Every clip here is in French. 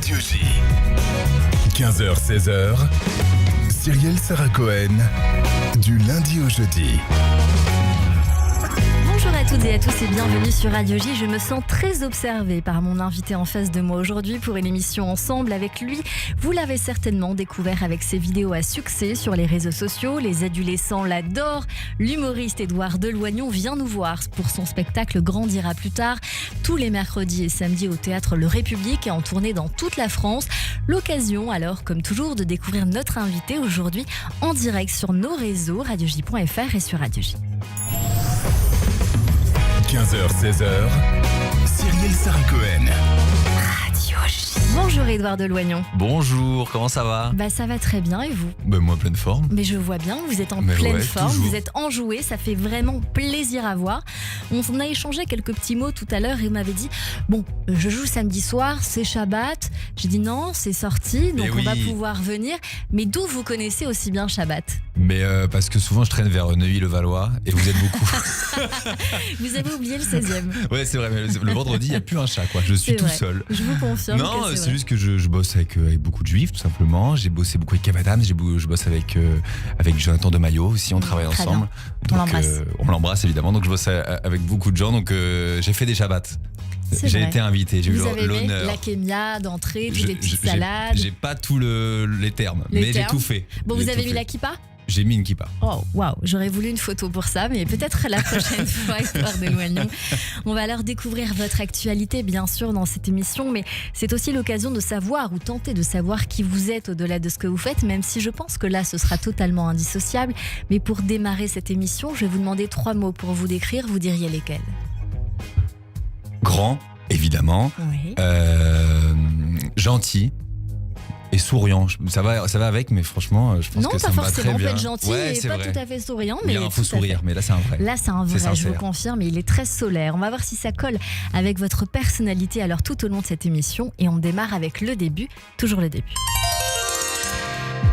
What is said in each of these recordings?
Radio J. 15h-16h, Cyrielle Sarah Cohen, du lundi au jeudi. Bonjour à toutes et à tous et bienvenue sur Radio J. Je me sens très observée par mon invité en face de moi aujourd'hui pour une émission ensemble avec lui. Vous l'avez certainement découvert avec ses vidéos à succès sur les réseaux sociaux. Les adolescents l'adorent. L'humoriste Édouard Deloignon vient nous voir pour son spectacle Grandira plus tard. Tous les mercredis et samedis au théâtre Le République et en tournée dans toute la France. L'occasion alors, comme toujours, de découvrir notre invité aujourd'hui en direct sur nos réseaux radioj.fr et sur Radio J. 15h-16h, Cyrielle Sarah Cohen. Radio J. Bonjour Édouard Deloignon. Bonjour, comment ça va ? Ça va très bien et vous ? Moi, pleine forme. Mais je vois bien, vous êtes en Mais pleine ouais, forme, toujours. vous êtes enjoué, ça fait vraiment plaisir à voir. On a échangé quelques petits mots tout à l'heure et vous m'avez dit je joue samedi soir, c'est Shabbat. J'ai dit non, c'est sorti, donc Mais on va oui. pouvoir venir. Mais d'où vous connaissez aussi bien Shabbat ? Mais parce que souvent je traîne vers Neuilly-le-Valois et vous êtes beaucoup. Vous avez oublié le 16e. Ouais, c'est vrai, mais le vendredi, il n'y a plus un chat, quoi. Je suis C'est tout vrai. seul. Je vous confirme Non, que c'est c'est vrai. juste que je bosse avec beaucoup de juifs, tout simplement. J'ai bossé beaucoup avec Kev Adams, je bosse avec Jonathan Demaillot aussi, on travaille Très ensemble. On Donc, l'embrasse. on l'embrasse évidemment, donc je bosse avec beaucoup de gens, donc j'ai fait des Shabbats. C'est J'ai vrai. été invité, j'ai eu Vous avez aimé l'honneur. la kémia d'entrée, toutes les petites J'ai- salades. J'ai pas tous les termes, Les mais j'ai termes. tout fait. Bon, J'ai vous avez tout mis fait. la kippa ? J'ai mis une kippa. Oh, waouh, j'aurais voulu une photo pour ça, mais peut-être la prochaine fois, Édouard Deloignon. On va alors découvrir votre actualité, bien sûr, dans cette émission, mais c'est aussi l'occasion de savoir ou tenter de savoir qui vous êtes au-delà de ce que vous faites, même si je pense que là, ce sera totalement indissociable. Mais pour démarrer cette émission, je vais vous demander 3 mots pour vous décrire, vous diriez lesquels ? Grand, évidemment. Oui. Gentil et souriant. Ça va avec, mais franchement, je pense Non, que ça pas me va forcément, très on peut bien. être gentil Ouais, et c'est pas vrai. tout à fait souriant, Il mais y a un tout faux à fait. sourire, mais là c'est un vrai. Là, c'est un C'est vrai, je vous sincère. confirme, et il est très solaire. On va voir si ça colle avec votre personnalité alors tout au long de cette émission. Et on démarre avec le début, toujours le début.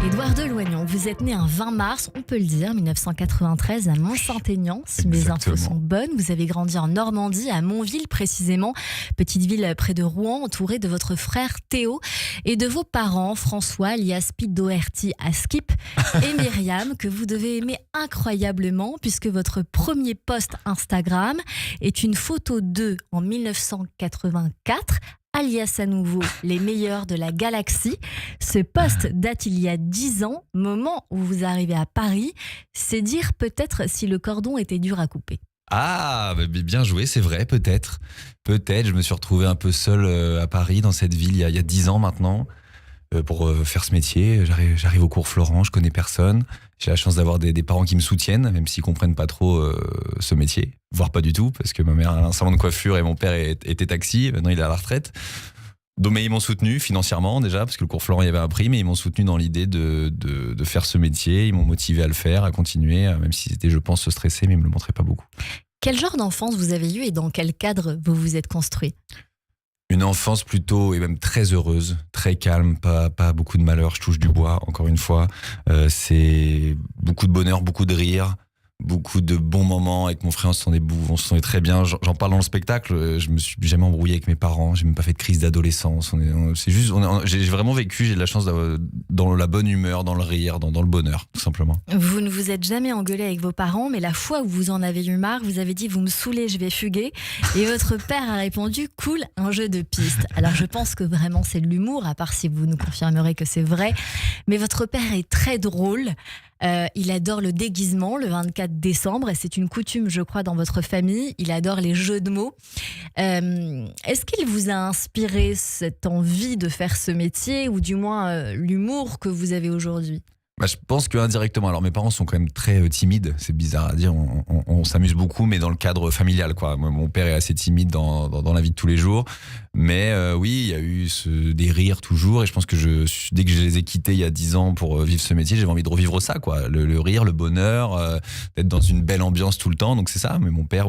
Édouard Deloignon, vous êtes né un 20 mars, on peut le dire, 1993 à Mont-Saint-Aignan, si mes infos Exactement. sont bonnes. Vous avez grandi en Normandie, à Montville précisément, petite ville près de Rouen, entourée de votre frère Théo et de vos parents, François, alias Pete Doherty à Skip, et Myriam, que vous devez aimer incroyablement, puisque votre premier post Instagram est une photo d'eux en 1984, alias à nouveau les meilleurs de la galaxie. Ce post date il y a 10 ans, moment où vous arrivez à Paris. C'est dire peut-être si le cordon était dur à couper. Ah, bien joué, c'est vrai, peut-être. Peut-être, je me suis retrouvé un peu seul à Paris, dans cette ville, il y a 10 ans maintenant, pour faire ce métier. J'arrive au cours Florent, je connais personne. J'ai la chance d'avoir des parents qui me soutiennent, même s'ils comprennent pas trop ce métier, voire pas du tout, parce que ma mère a un salon de coiffure et mon père était taxi, maintenant il est à la retraite. Donc, mais ils m'ont soutenu financièrement déjà, parce que le cours Florent, il y avait un prix, mais ils m'ont soutenu dans l'idée de faire ce métier. Ils m'ont motivé à le faire, à continuer, même si c'était, je pense, stressé, mais ils me le montraient pas beaucoup. Quel genre d'enfance vous avez eu et dans quel cadre vous vous êtes construit ? Une enfance plutôt, et même très heureuse, très calme, pas beaucoup de malheur, je touche du bois, encore une fois. C'est beaucoup de bonheur, beaucoup de rire, beaucoup de bons moments avec mon frère, on se sentait très bien. J'en parle dans le spectacle, je me suis jamais embrouillé avec mes parents, j'ai même pas fait de crise d'adolescence. J'ai vraiment vécu, j'ai de la chance dans la bonne humeur, dans le rire, dans le bonheur, tout simplement. Vous ne vous êtes jamais engueulé avec vos parents, mais la fois où vous en avez eu marre, vous avez dit « vous me saoulez, je vais fuguer ». Et votre père a répondu « cool, un jeu de piste ». Alors je pense que vraiment c'est de l'humour, à part si vous nous confirmerez que c'est vrai. Mais votre père est très drôle. Il adore le déguisement le 24 décembre et c'est une coutume, je crois, dans votre famille. Il adore les jeux de mots. Est-ce qu'il vous a inspiré cette envie de faire ce métier ou du moins l'humour que vous avez aujourd'hui ? Je pense que indirectement. Alors mes parents sont quand même très timides, c'est bizarre à dire, on s'amuse beaucoup, mais dans le cadre familial, quoi. Mon père est assez timide dans la vie de tous les jours, mais oui, il y a eu des rires toujours, et je pense que dès que je les ai quittés il y a 10 ans pour vivre ce métier, j'avais envie de revivre ça, quoi. Le rire, le bonheur, d'être dans une belle ambiance tout le temps, donc c'est ça. Mais mon père,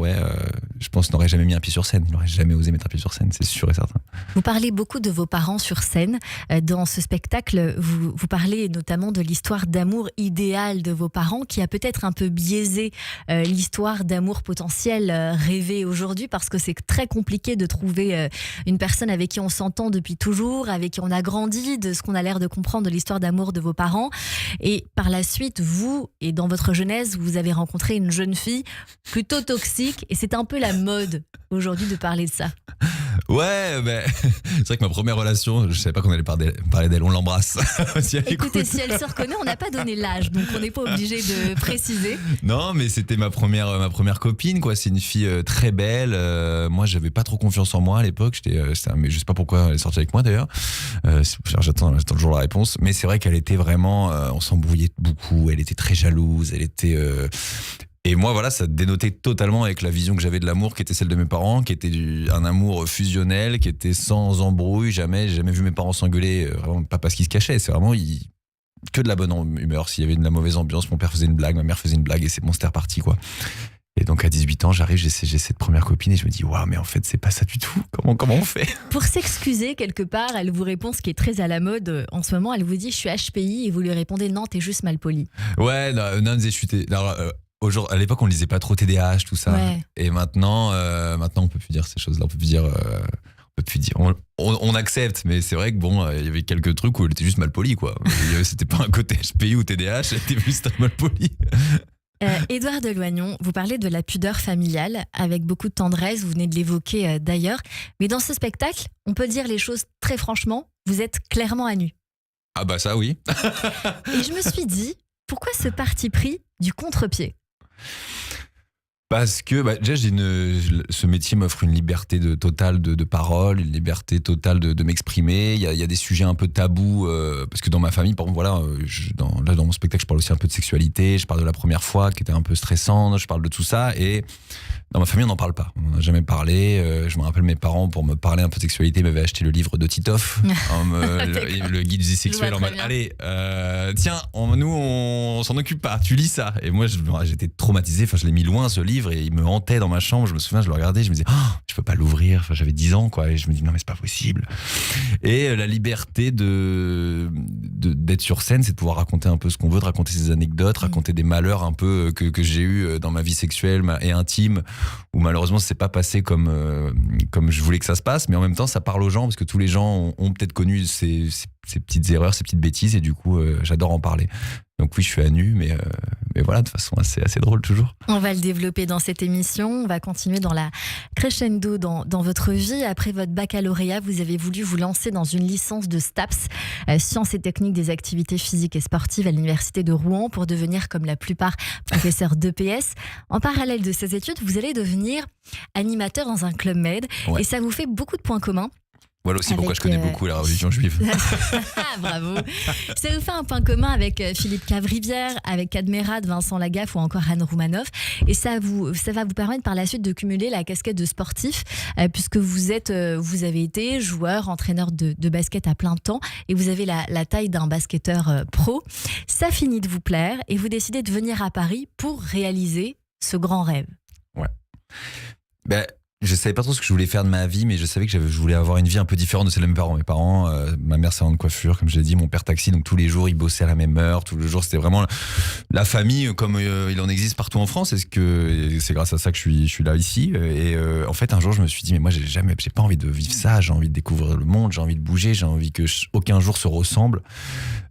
je pense, n'aurait jamais mis un pied sur scène, il n'aurait jamais osé mettre un pied sur scène, c'est sûr et certain. Vous parlez beaucoup de vos parents sur scène. Dans ce spectacle, vous parlez notamment de l'histoire l'histoire d'amour idéale de vos parents qui a peut-être un peu biaisé l'histoire d'amour potentiel rêvée aujourd'hui, parce que c'est très compliqué de trouver une personne avec qui on s'entend depuis toujours, avec qui on a grandi, de ce qu'on a l'air de comprendre de l'histoire d'amour de vos parents. Et par la suite, vous, et dans votre jeunesse, vous avez rencontré une jeune fille plutôt toxique, et c'est un peu la mode aujourd'hui de parler de ça. Ouais, c'est vrai que ma première relation, je savais pas qu'on allait parler d'elle, on l'embrasse. Si elle Écoutez, écoute. si elle se reconnaît, on n'a pas donné l'âge, donc on n'est pas obligé de préciser. Non, mais c'était ma première copine, quoi. C'est une fille très belle. Moi, j'avais pas trop confiance en moi à l'époque. Mais je sais pas pourquoi elle est sortie avec moi d'ailleurs. J'attends toujours la réponse. Mais c'est vrai qu'elle était vraiment, on s'embrouillait beaucoup. Elle était très jalouse. Et moi, voilà, ça dénotait totalement avec la vision que j'avais de l'amour, qui était celle de mes parents, qui était un amour fusionnel, qui était sans embrouille. J'ai jamais vu mes parents s'engueuler, vraiment pas parce qu'ils se cachaient. C'est vraiment que de la bonne humeur. S'il y avait de la mauvaise ambiance, mon père faisait une blague, ma mère faisait une blague, et c'est bon, c'était reparti, quoi. Et donc à 18 ans, j'arrive, j'ai cette première copine, et je me dis, waouh, mais en fait, c'est pas ça du tout. Comment on fait? Pour s'excuser, quelque part, elle vous répond ce qui est très à la mode en ce moment. Elle vous dit, je suis HPI, et vous lui répondez, non, t'es juste mal poli. Ouais, non, je suis. À l'époque, on lisait pas trop TDAH, tout ça. Ouais. Et maintenant, on peut plus dire ces choses-là. On peut plus dire. On accepte, mais c'est vrai que bon, il y avait quelques trucs où elle était juste mal polie, quoi. C'était pas un côté HPI ou TDAH, elle était juste mal polie. Édouard Deloignon, vous parlez de la pudeur familiale avec beaucoup de tendresse, vous venez de l'évoquer d'ailleurs. Mais dans ce spectacle, on peut dire les choses très franchement, vous êtes clairement à nu. Ah bah ça, oui. Et je me suis dit, pourquoi ce parti pris du contre-pied ? Parce que déjà, ce métier m'offre une liberté totale de parole, une liberté totale de m'exprimer. Il y a des sujets un peu tabous, parce que dans ma famille, par exemple, voilà, dans mon spectacle, je parle aussi un peu de sexualité, je parle de la première fois qui était un peu stressante, je parle de tout ça, et dans ma famille, on n'en parle pas. On n'en a jamais parlé. Je me rappelle, mes parents, pour me parler un peu de sexualité, m'avaient acheté le livre de Titoff, le guide du sexuel, en mode, allez, tiens, nous, on s'en occupe pas, tu lis ça. Et moi, j'étais traumatisé, enfin, je l'ai mis loin, ce livre, et il me hantait dans ma chambre. Je me souviens, je le regardais, je me disais, je peux pas l'ouvrir. Enfin, j'avais 10 ans, quoi, et je me dis, non, mais c'est pas possible. Et la liberté d'être sur scène, c'est de pouvoir raconter un peu ce qu'on veut, de raconter ses anecdotes, raconter des malheurs un peu que j'ai eu dans ma vie sexuelle et intime, où malheureusement c'est pas passé comme je voulais que ça se passe, mais en même temps ça parle aux gens, parce que tous les gens ont peut-être connu ces petites erreurs, ces petites bêtises, et du coup j'adore en parler. Donc oui, je suis à nu, mais voilà, de façon assez drôle toujours. On va le développer dans cette émission, on va continuer dans la crescendo dans votre vie. Après votre baccalauréat, vous avez voulu vous lancer dans une licence de STAPS, sciences et techniques des activités physiques et sportives à l'université de Rouen, pour devenir, comme la plupart, professeur d'EPS. En parallèle de ces études, vous allez devenir animateur dans un club med, Ouais. et ça vous fait beaucoup de points communs. Voilà aussi pourquoi je connais beaucoup la religion juive. Bravo. Ça vous fait un point commun avec Philippe Cavrivière, avec Cadmerade, Vincent Lagaffe ou encore Anne Roumanoff. Et ça va vous permettre par la suite de cumuler la casquette de sportif, puisque vous avez été joueur, entraîneur de basket à plein temps, et vous avez la taille d'un basketteur pro. Ça finit de vous plaire et vous décidez de venir à Paris pour réaliser ce grand rêve. Ouais. Je savais pas trop ce que je voulais faire de ma vie, mais je savais que je voulais avoir une vie un peu différente de celle de mes parents. Mes parents, ma mère salon de coiffure, comme je l'ai dit, mon père taxi, donc tous les jours ils bossaient à la même heure, tous les jours c'était vraiment la famille comme il en existe partout en France. Et c'est grâce à ça que je suis là ici. Et en fait, un jour je me suis dit, mais moi j'ai pas envie de vivre ça, j'ai envie de découvrir le monde, j'ai envie de bouger, j'ai envie que aucun jour se ressemble.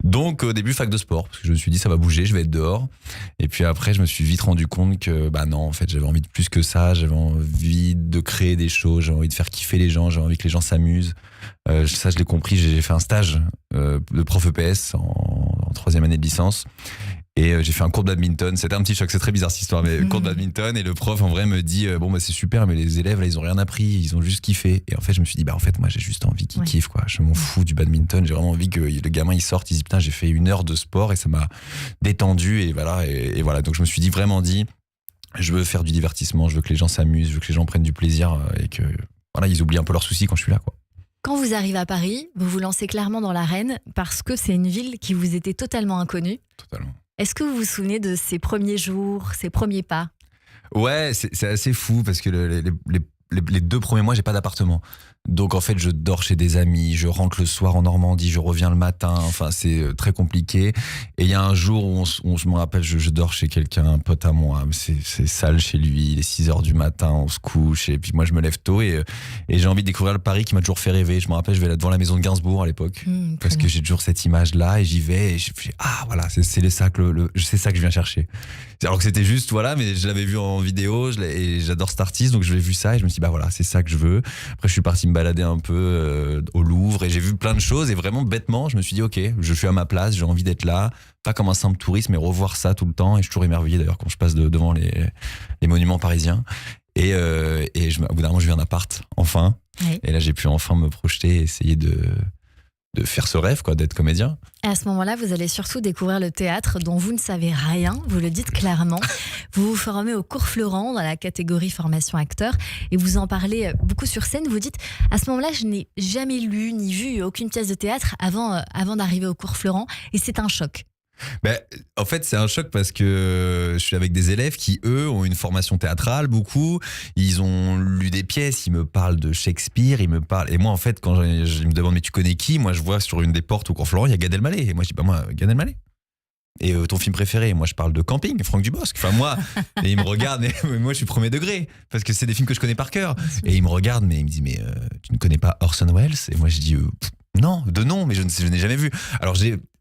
Donc au début fac de sport, parce que je me suis dit ça va bouger, je vais être dehors. Et puis après je me suis vite rendu compte que non, en fait j'avais envie de plus que ça, j'avais envie de créer des choses, j'avais envie de faire kiffer les gens, j'avais envie que les gens s'amusent. Ça je l'ai compris, j'ai fait un stage de prof EPS en 3e année de licence. Et j'ai fait un cours de badminton. C'était un petit choc, c'est très bizarre cette histoire, mais cours de badminton. Et le prof en vrai me dit c'est super, mais les élèves là ils ont rien appris, ils ont juste kiffé. Et en fait je me suis dit en fait moi j'ai juste envie qu'ils kiffent, quoi. Je m'en fous du badminton, j'ai vraiment envie que le gamin il sorte, il se dit putain j'ai fait 1 heure de sport et ça m'a détendu. Et voilà, donc je me suis vraiment dit je veux faire du divertissement, je veux que les gens s'amusent, je veux que les gens prennent du plaisir, et que voilà, ils oublient un peu leurs soucis quand je suis là, quoi. Quand vous arrivez à Paris, vous vous lancez clairement dans l'arène parce que c'est une ville qui vous était totalement inconnue. Totalement. Est-ce que vous vous souvenez de ces premiers jours, ces premiers pas ? Ouais, c'est assez fou parce que les 2 premiers mois, j'ai pas d'appartement. Donc en fait, je dors chez des amis, je rentre le soir en Normandie, je reviens le matin. Enfin, c'est très compliqué. Et il y a un jour où je me rappelle, je dors chez quelqu'un, un pote à moi. C'est sale chez lui. Il est 6h du matin, on se couche. Et puis moi, je me lève tôt et j'ai envie de découvrir le Paris qui m'a toujours fait rêver. Je me rappelle, je vais là devant la maison de Gainsbourg à l'époque parce que j'ai toujours cette image-là et j'y vais et je fais voilà, c'est ça que c'est ça que je viens chercher. Alors que c'était juste mais je l'avais vu en vidéo et j'adore cet artiste, donc je l'ai vu ça et je me suis dit voilà, c'est ça que je veux. Après, je suis parti me balader un peu au Louvre et j'ai vu plein de choses et vraiment bêtement, je me suis dit ok, je suis à ma place, j'ai envie d'être là, pas comme un simple touriste, mais revoir ça tout le temps. Et je suis toujours émerveillé d'ailleurs quand je passe devant les monuments parisiens. Et au bout d'un moment, je vis un appart, enfin. Oui. Et là, j'ai pu enfin me projeter et essayer de faire ce rêve, d'être comédien. Et à ce moment-là, vous allez surtout découvrir le théâtre dont vous ne savez rien, vous le dites clairement. Vous vous formez au cours Florent dans la catégorie formation acteur et vous en parlez beaucoup sur scène. Vous dites, à ce moment-là, je n'ai jamais lu ni vu aucune pièce de théâtre avant d'arriver au cours Florent et c'est un choc. En fait, c'est un choc parce que je suis avec des élèves qui, eux, ont une formation théâtrale, beaucoup. Ils ont lu des pièces, ils me parlent de Shakespeare, ils me parlent. Et moi, en fait, quand je me demande, mais tu connais qui ? Moi, je vois sur une des portes au cours Florent, il y a Gad Elmaleh. Et moi, je dis, moi, Gad Elmaleh. Et ton film préféré ? Moi, je parle de Camping, Franck Dubosc. Enfin, moi, et il me regarde, mais moi, je suis premier degré parce que c'est des films que je connais par cœur. Et il me regarde, mais il me dit, mais tu ne connais pas Orson Welles ? Et moi, je dis, non, de nom, mais je n'ai jamais vu. Alors,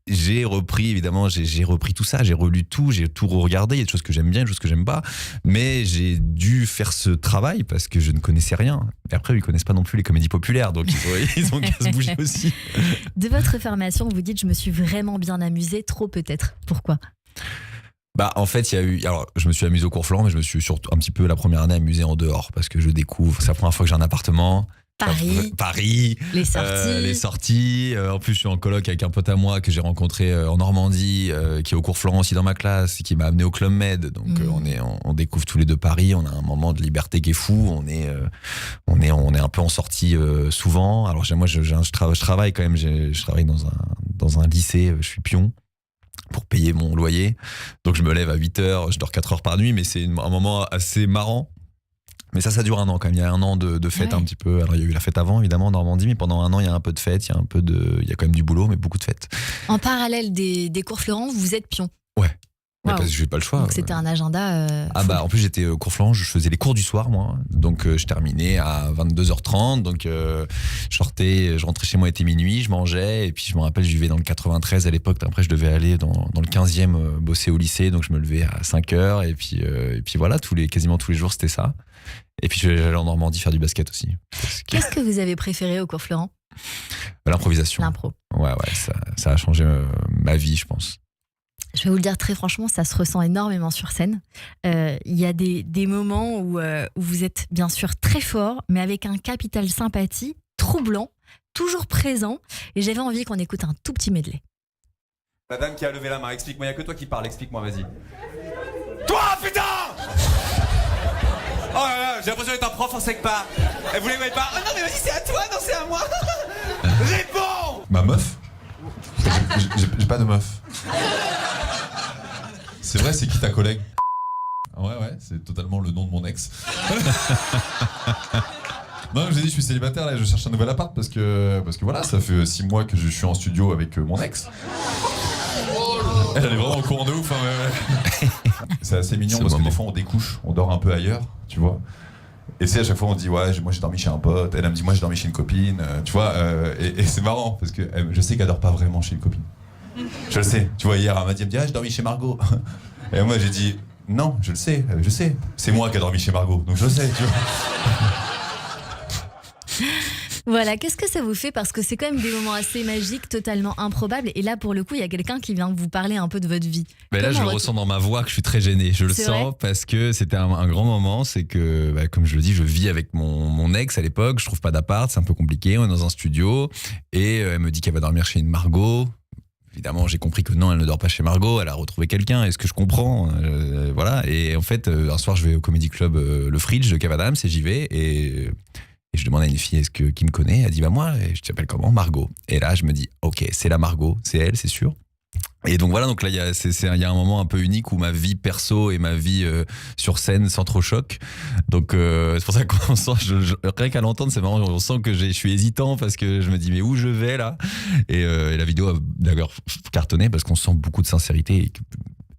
j'ai repris, évidemment, j'ai repris tout ça, j'ai relu tout, j'ai tout regardé, il y a des choses que j'aime bien, des choses que j'aime pas, mais j'ai dû faire ce travail parce que je ne connaissais rien. Et après, ils connaissent pas non plus les comédies populaires, donc ils ont qu'à se bouger aussi. De votre formation, vous dites, je me suis vraiment bien amusée, trop peut-être. Pourquoi ? En fait, je me suis amusé au cours Florent, mais je me suis surtout un petit peu la première année amusé en dehors parce que je découvre, c'est la première fois que j'ai un appartement. Paris, les sorties. En plus, je suis en coloc avec un pote à moi que j'ai rencontré en Normandie, qui est au cours Florent aussi dans ma classe, qui m'a amené au Club Med. Donc, on découvre tous les deux Paris. On a un moment de liberté qui est fou. On est un peu en sortie souvent. Alors, moi, je travaille quand même. Je travaille dans un lycée. Je suis pion pour payer mon loyer. Donc, je me lève à 8h. Je dors 4 heures par nuit, mais c'est un moment assez marrant. Mais ça dure 1 an quand même. Il y a 1 an de fête un petit peu. Alors il y a eu la fête avant évidemment en Normandie, mais pendant 1 an il y a un peu de fête, il y a quand même du boulot, mais beaucoup de fêtes. En parallèle des cours Florent, vous êtes pion. Ouais. Parce que j'ai pas le choix. Donc c'était un agenda. En plus j'étais au cours Florent, je faisais les cours du soir moi. Donc je terminais à 22h30. Donc je rentrais chez moi, il était minuit, je mangeais et puis je me rappelle, je vivais dans le 93 à l'époque. Après je devais aller dans le 15e bosser au lycée, donc je me levais à 5h et puis voilà, quasiment tous les jours c'était ça. Et puis j'allais en Normandie faire du basket aussi. Qu'est-ce que vous avez préféré au cours Florent ? L'improvisation. L'impro. Ouais, ça a changé ma vie, je pense. Je vais vous le dire très franchement, ça se ressent énormément sur scène. Il y a des moments où vous êtes bien sûr très fort, mais avec un capital sympathie troublant, toujours présent. Et j'avais envie qu'on écoute un tout petit medley. La dame qui a levé la main, explique-moi, il n'y a que toi qui parle, explique-moi, vas-y. Toi, putain! Oh là là, j'ai l'impression d'être un prof en sec pas. Et vous les voyez pas? Oh non mais vas-y, c'est à toi, non c'est à moi. Réponds! Ma meuf? J'ai pas de meuf. C'est vrai, c'est qui ta collègue? Ouais, c'est totalement le nom de mon ex. Non, je vous ai dit, je suis célibataire là, je cherche un nouvel appart parce que voilà, ça fait 6 mois que je suis en studio avec mon ex. Elle est vraiment au courant de ouf, hein, ouais. C'est assez mignon parce que des fois on découche, on dort un peu ailleurs, tu vois. Et c'est à chaque fois on dit ouais, moi j'ai dormi chez un pote, elle me dit moi j'ai dormi chez une copine, tu vois. Et c'est marrant parce que je sais qu'elle dort pas vraiment chez une copine. Je le sais, tu vois, hier elle m'a dit j'ai dormi chez Margot. Et moi j'ai dit non, je le sais, c'est moi qui ai dormi chez Margot, donc je le sais, tu vois. Voilà, qu'est-ce que ça vous fait? Parce que c'est quand même des moments assez magiques, totalement improbables. Et là, pour le coup, il y a quelqu'un qui vient vous parler un peu de votre vie. Mais là, je le ressens dans ma voix que je suis très gêné. Je le sens parce que c'était un grand moment. C'est que, comme je le dis, je vis avec mon ex à l'époque. Je trouve pas d'appart, c'est un peu compliqué. On est dans un studio et elle me dit qu'elle va dormir chez une Margot. Évidemment, j'ai compris que non, elle ne dort pas chez Margot. Elle a retrouvé quelqu'un. Est-ce que je comprends? Voilà. Et en fait, un soir, je vais au Comedy Club Le Fridge de Kev Adams et j'y vais et je demande à une fille qui me connaît, elle dit moi, je t'appelle comment? Margot. Et là je me dis ok, c'est la Margot, c'est elle, c'est sûr. Et donc voilà, donc là il y a un moment un peu unique où ma vie perso et ma vie sur scène s'entrechoquent. Donc c'est pour ça qu'on sent, rien qu'à l'entendre, c'est marrant, on sent que je suis hésitant parce que je me dis mais où je vais là. Et la vidéo a d'ailleurs cartonné parce qu'on sent beaucoup de sincérité.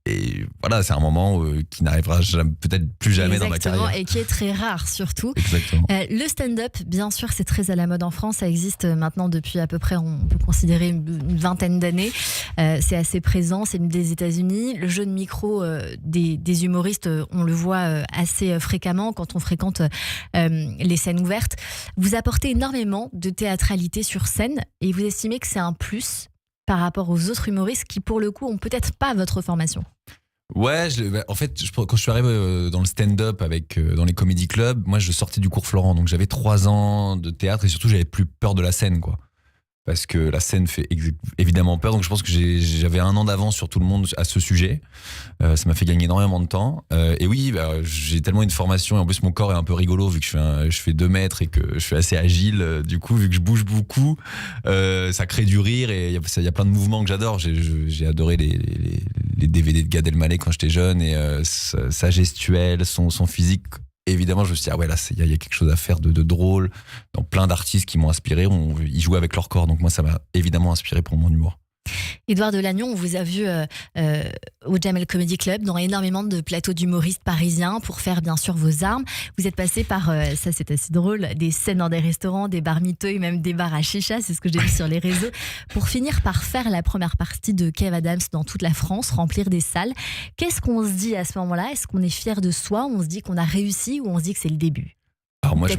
Et voilà, c'est un moment qui n'arrivera peut-être plus jamais dans ma carrière. Et qui est très rare surtout. Exactement. Le stand-up, bien sûr, c'est très à la mode en France. Ça existe maintenant depuis à peu près, on peut considérer une vingtaine d'années. C'est assez présent, c'est des États-Unis. Le jeu de micro des humoristes, on le voit assez fréquemment quand on fréquente les scènes ouvertes. Vous apportez énormément de théâtralité sur scène et vous estimez que c'est un plus par rapport aux autres humoristes qui, pour le coup, ont peut-être pas votre formation. Ouais, en fait, quand je suis arrivé dans le stand-up dans les comedy clubs, moi je sortais du cours Florent, donc j'avais 3 ans de théâtre et surtout j'avais plus peur de la scène, quoi. Parce que la scène fait évidemment peur, donc je pense que j'avais 1 an d'avance sur tout le monde à ce sujet. Ça m'a fait gagner énormément de temps. Et oui, j'ai tellement une formation, et en plus mon corps est un peu rigolo vu que je fais 2 mètres et que je suis assez agile. Du coup, vu que je bouge beaucoup, ça crée du rire et il y a plein de mouvements que j'adore. J'ai adoré les DVD de Gad Elmaleh quand j'étais jeune et sa gestuelle, son physique. Évidemment, je me suis dit, ah ouais, là, il y a quelque chose à faire de drôle. Dans plein d'artistes qui m'ont inspiré, ils jouaient avec leur corps. Donc moi, ça m'a évidemment inspiré pour mon humour. Édouard Delagnon, on vous a vu au Jamel Comedy Club dans énormément de plateaux d'humoristes parisiens pour faire bien sûr vos armes. Vous êtes passé par, ça c'est assez drôle, des scènes dans des restaurants, des bars miteux et même des bars à chicha, c'est ce que j'ai vu sur les réseaux, pour finir par faire la première partie de Kev Adams dans toute la France, remplir des salles. Qu'est-ce qu'on se dit à ce moment-là? Est-ce qu'on est fier de soi? On se dit qu'on a réussi ou on se dit que c'est le début? Alors moi je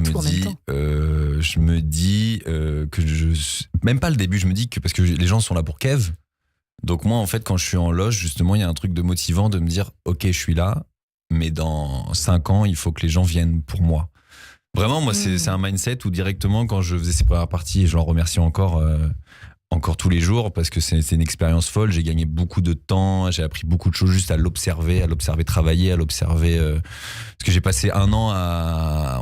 me dis que même pas le début, je me dis que parce que les gens sont là pour Kev. Donc moi en fait quand je suis en loge justement il y a un truc de motivant de me dire ok je suis là mais dans 5 ans il faut que les gens viennent pour moi. Vraiment moi c'est un mindset où directement quand je faisais ces premières parties et je l'en remercie encore tous les jours parce que c'est une expérience folle, j'ai gagné beaucoup de temps, j'ai appris beaucoup de choses juste à l'observer travailler, à l'observer parce que j'ai passé 1 an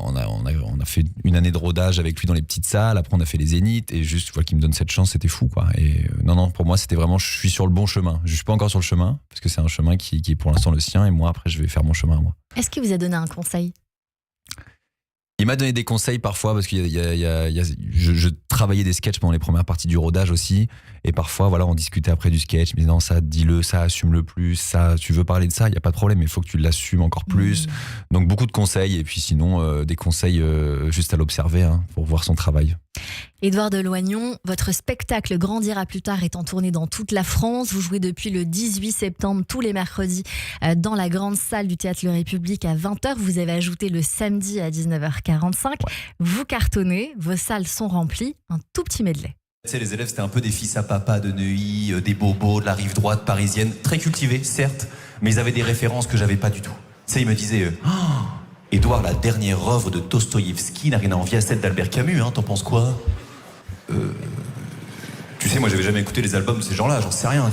on a fait 1 année de rodage avec lui dans les petites salles, après on a fait les zéniths et juste voilà qu'il me donne cette chance, c'était fou quoi. Et non pour moi c'était vraiment je suis sur le bon chemin, je suis pas encore sur le chemin parce que c'est un chemin qui est pour l'instant le sien et moi après je vais faire mon chemin à moi. Est-ce qu'il vous a donné un conseil? Il m'a donné des conseils parfois parce que je travaillais des sketchs pendant les premières parties du rodage aussi et parfois voilà on discutait après du sketch, il me disait non ça dis-le, ça assume-le plus, ça tu veux parler de ça, il y a pas de problème mais il faut que tu l'assumes encore plus. Donc beaucoup de conseils et puis sinon des conseils juste à l'observer pour voir son travail. Édouard Delagnon, votre spectacle Grandira plus tard est en tournée dans toute la France. Vous jouez depuis le 18 septembre tous les mercredis dans la grande salle du Théâtre Le République à 20h. Vous avez ajouté le samedi à 19h45. Ouais. Vous cartonnez, vos salles sont remplies. Un tout petit medley. Tu sais, les élèves, c'était un peu des fils à papa de Neuilly, des bobos de la rive droite parisienne, très cultivés, certes, mais ils avaient des références que j'avais pas du tout. Tu sais, ils me disaient Édouard, la dernière œuvre de Dostoïevski n'a rien à envier à celle d'Albert Camus, t'en penses quoi? Tu sais, moi j'avais jamais écouté les albums de ces gens-là, j'en sais rien.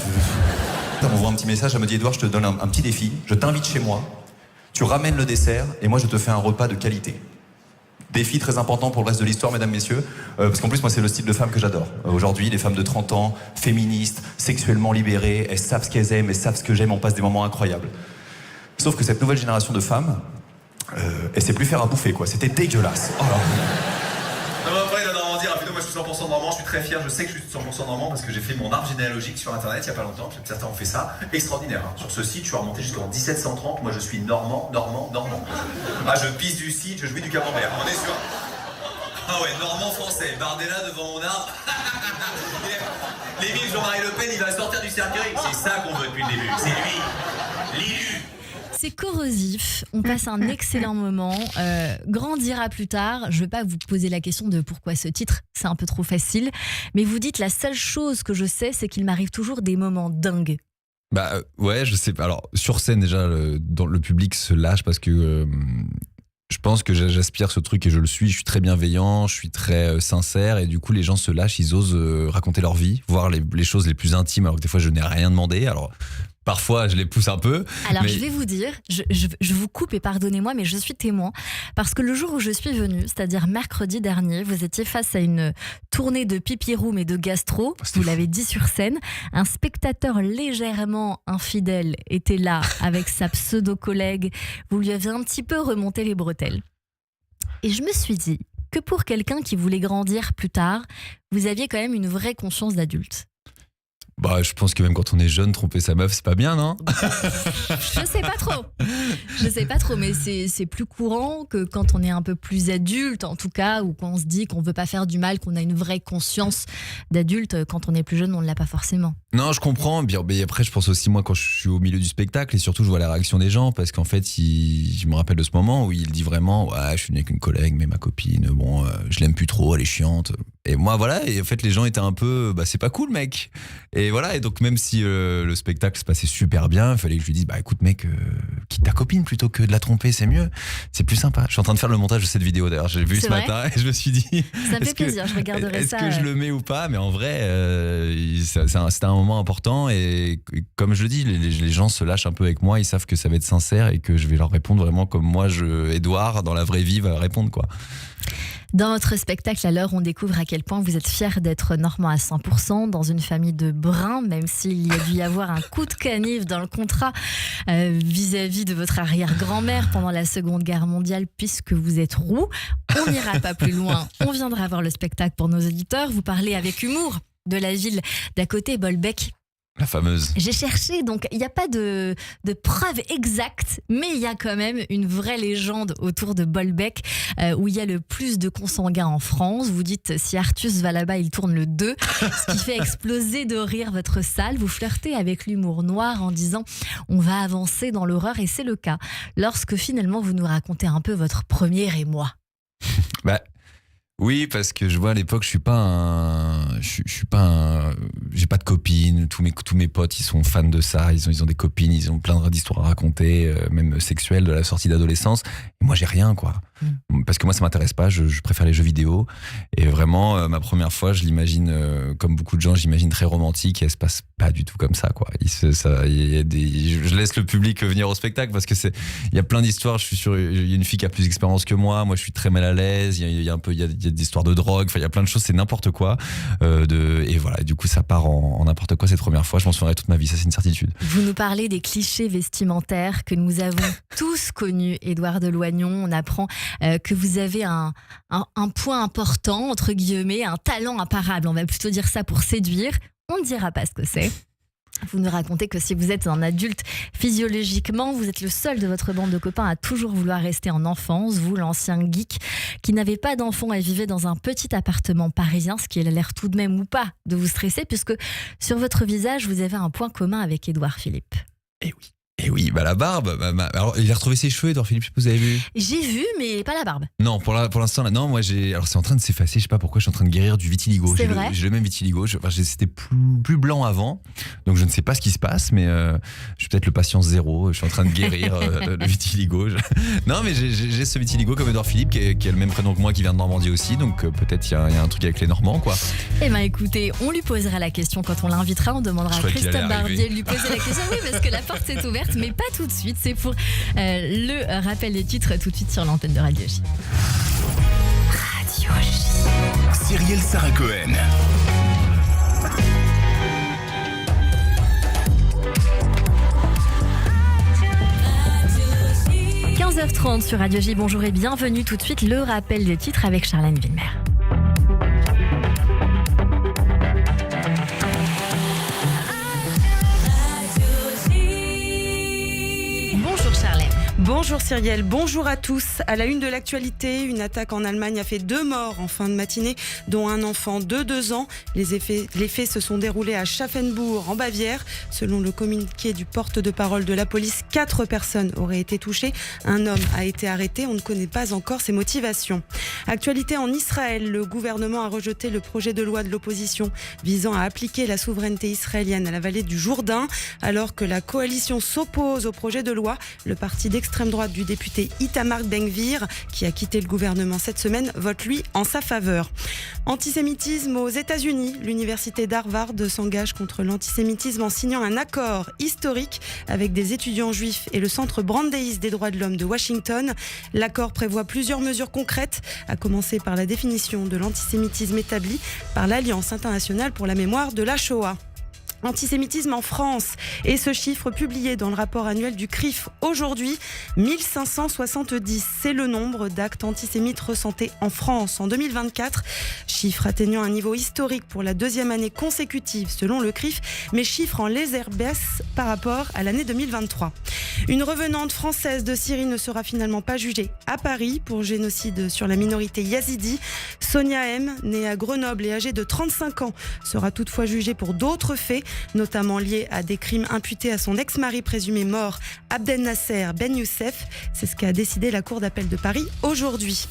On m'envoie un petit message, elle me dit Édouard, je te donne un petit défi, je t'invite chez moi, tu ramènes le dessert et moi je te fais un repas de qualité. Défi très important pour le reste de l'histoire, mesdames, messieurs, parce qu'en plus moi c'est le style de femme que j'adore. Aujourd'hui, les femmes de 30 ans, féministes, sexuellement libérées, elles savent ce qu'elles aiment, elles savent ce que j'aime, on passe des moments incroyables. Sauf que cette nouvelle génération de femmes, elle sait plus faire à bouffer quoi, c'était dégueulasse. Oh là. Non, mais après, la Normandie, rapidement, moi je suis 100% normand, je suis très fier, je sais que je suis 100% normand parce que j'ai fait mon arbre généalogique sur internet il y a pas longtemps, certains ont fait ça, extraordinaire. Sur ce site, je suis remonté jusqu'en 1730, moi je suis normand. Ah, je pisse du cidre, je jouis du camembert, on est sûr. Ah ouais, normand français, Bardella devant mon arbre. L'élu Jean-Marie Le Pen, il va sortir du cercueil. C'est ça qu'on veut depuis le début, c'est lui, l'élu. C'est corrosif, on passe un excellent moment. Grandira plus tard, je ne vais pas vous poser la question de pourquoi ce titre, c'est un peu trop facile, mais vous dites la seule chose que je sais, c'est qu'il m'arrive toujours des moments dingues. Bah ouais, je sais pas. Alors sur scène déjà, le public se lâche parce que je pense que j'aspire ce truc et je le suis. Je suis très bienveillant, je suis très sincère et du coup les gens se lâchent, ils osent raconter leur vie, voir les choses les plus intimes alors que des fois je n'ai rien demandé. Alors Parfois, je les pousse un peu. Alors, mais... je vais vous dire, je vous coupe et pardonnez-moi, mais je suis témoin. Parce que le jour où je suis venue, c'est-à-dire mercredi dernier, vous étiez face à une tournée de pipi room et de gastro. Vous l'avez dit sur scène. Un spectateur légèrement infidèle était là avec sa pseudo-collègue. Vous lui avez un petit peu remonté les bretelles. Et je me suis dit que pour quelqu'un qui voulait grandir plus tard, vous aviez quand même une vraie conscience d'adulte. Bah, je pense que même quand on est jeune, tromper sa meuf, c'est pas bien, non? Je sais pas trop, mais c'est plus courant que quand on est un peu plus adulte, en tout cas, ou quand on se dit qu'on veut pas faire du mal, qu'on a une vraie conscience d'adulte. Quand on est plus jeune, on ne l'a pas forcément. Non, je comprends. Mais après, je pense aussi, moi, quand je suis au milieu du spectacle, et surtout, je vois la réaction des gens, parce qu'en fait, je me rappelle de ce moment où il dit vraiment, ouais, je suis venu avec une collègue, mais ma copine, bon, je l'aime plus trop, elle est chiante. Et moi, voilà, et en fait, les gens étaient un peu, c'est pas cool, mec. Et voilà, et donc même si le spectacle se passait super bien, il fallait que je lui dise, écoute mec, quitte ta copine plutôt que de la tromper, c'est mieux, c'est plus sympa. Je suis en train de faire le montage de cette vidéo d'ailleurs, j'ai vu ce matin et je me suis dit, ça me fait plaisir, je regarderai ça. Est-ce que je le mets ou pas? Mais en vrai, c'était un moment important et comme je le dis, les gens se lâchent un peu avec moi, ils savent que ça va être sincère et que je vais leur répondre vraiment comme moi, Édouard, dans la vraie vie, va répondre quoi. Dans votre spectacle, alors, on découvre à quel point vous êtes fier d'être normand à 100%, dans une famille de bruns, même s'il y a dû y avoir un coup de canif dans le contrat vis-à-vis de votre arrière-grand-mère pendant la Seconde Guerre mondiale, puisque vous êtes roux. On n'ira pas plus loin, on viendra voir le spectacle pour nos auditeurs. Vous parlez avec humour de la ville d'à côté, Bolbec. La fameuse. J'ai cherché, donc il n'y a pas de preuve exacte, mais il y a quand même une vraie légende autour de Bolbec, où il y a le plus de consanguins en France. Vous dites, si Artus va là-bas, il tourne le 2, ce qui fait exploser de rire votre salle. Vous flirtez avec l'humour noir en disant, on va avancer dans l'horreur, et c'est le cas, lorsque finalement vous nous racontez un peu votre premier émoi. Oui, parce que je vois à l'époque, j'ai pas de copine. Tous mes potes, ils sont fans de ça. Ils ont des copines, ils ont plein d'histoires à raconter, même sexuelles de la sortie d'adolescence. Et moi, j'ai rien, quoi. Parce que moi, ça m'intéresse pas. Je préfère les jeux vidéo. Et vraiment, ma première fois, je l'imagine, comme beaucoup de gens, j'imagine très romantique. Et elle se passe pas du tout comme ça, quoi. Je laisse le public venir au spectacle parce que il y a plein d'histoires. Je suis sûr, il y a une fille qui a plus d'expérience que moi. Moi, je suis très mal à l'aise. Il y a des histoires de drogue. Enfin, il y a plein de choses. C'est n'importe quoi. Et voilà. Et du coup, ça part en n'importe quoi cette première fois. Je m'en souviendrai toute ma vie. Ça, c'est une certitude. Vous nous parlez des clichés vestimentaires que nous avons tous connus, Édouard Deloignon. On apprend que vous avez un point important, entre guillemets, un talent imparable. On va plutôt dire ça pour séduire. On ne dira pas ce que c'est. Vous nous racontez que si vous êtes un adulte, physiologiquement, vous êtes le seul de votre bande de copains à toujours vouloir rester en enfance. Vous, l'ancien geek, qui n'avez pas d'enfant et vivez dans un petit appartement parisien, ce qui a l'air tout de même ou pas de vous stresser, puisque sur votre visage, vous avez un point commun avec Édouard Philippe. Et oui, la barbe. Alors, il a retrouvé ses cheveux, Édouard Philippe, vous avez vu? J'ai vu, mais pas la barbe. Non, pour l'instant, là, non, moi alors c'est en train de s'effacer, je sais pas pourquoi, je suis en train de guérir du vitiligo. C'est vrai. J'ai le même vitiligo, c'était plus blanc avant, donc je ne sais pas ce qui se passe, mais je suis peut-être le patient zéro, je suis en train de guérir le vitiligo. Non, mais j'ai ce vitiligo comme Édouard Philippe, qui a le même prénom que moi, qui vient de Normandie aussi, donc peut-être il y a un truc avec les Normands, quoi. Eh bien écoutez, on lui posera la question quand on l'invitera, on demandera à Christophe Barbier de lui poser la question. Oui, parce que la porte s'est ouverte, mais pas tout de suite. C'est pour le rappel des titres tout de suite sur l'antenne de Radio J. Radio J. Cyrielle Sarah Cohen. – 15h30 sur Radio J. Bonjour et bienvenue. Tout de suite, le rappel des titres avec Charlène Villemer. Bonjour Charlène. Bonjour Cyrielle, bonjour à tous. À la une de l'actualité, une attaque en Allemagne a fait 2 morts en fin de matinée, dont un enfant de 2 ans. Les faits se sont déroulés à Schaffenbourg, en Bavière. Selon le communiqué du porte-de-parole de la police, 4 personnes auraient été touchées. Un homme a été arrêté, on ne connaît pas encore ses motivations. Actualité en Israël, le gouvernement a rejeté le projet de loi de l'opposition visant à appliquer la souveraineté israélienne à la vallée du Jourdain. Alors que la coalition s'oppose au projet de loi, le parti d'extrême droite droite du député Itamar Ben-Gvir, qui a quitté le gouvernement cette semaine, vote lui en sa faveur. Antisémitisme aux États-Unis. L'université d'Harvard s'engage contre l'antisémitisme en signant un accord historique avec des étudiants juifs et le centre Brandeis des droits de l'homme de Washington. L'accord prévoit plusieurs mesures concrètes, à commencer par la définition de l'antisémitisme établie par l'Alliance internationale pour la mémoire de la Shoah. Antisémitisme en France, et ce chiffre publié dans le rapport annuel du CRIF aujourd'hui, 1570, c'est le nombre d'actes antisémites ressentés en France en 2024, chiffre atteignant un niveau historique pour la deuxième année consécutive selon le CRIF, mais chiffre en légère baisse par rapport à l'année 2023. Une revenante française de Syrie ne sera finalement pas jugée à Paris pour génocide sur la minorité yazidi. Sonia M, née à Grenoble et âgée de 35 ans, sera toutefois jugée pour d'autres faits, notamment liés à des crimes imputés à son ex-mari présumé mort, Abdel Nasser Ben Youssef. C'est ce qu'a décidé la Cour d'appel de Paris aujourd'hui.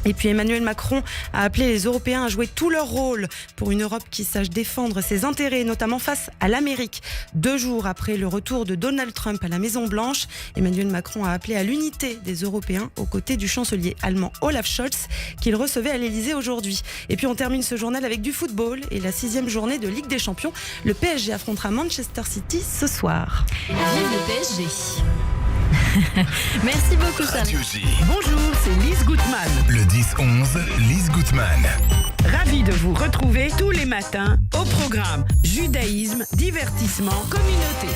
Et puis Emmanuel Macron a appelé les Européens à jouer tout leur rôle pour une Europe qui sache défendre ses intérêts, notamment face à l'Amérique. 2 jours après le retour de Donald Trump à la Maison-Blanche, Emmanuel Macron a appelé à l'unité des Européens aux côtés du chancelier allemand Olaf Scholz, qu'il recevait à l'Elysée aujourd'hui. Et puis on termine ce journal avec du football et la 6e journée de Ligue des Champions. Le PSG affrontera Manchester City ce soir. Vive le PSG. Merci beaucoup, Radio Charlie. J. Bonjour, c'est Lise Gutmann. Le 10-11, Lise Gutmann. Ravie de vous retrouver tous les matins au programme Judaïsme, divertissement, communauté.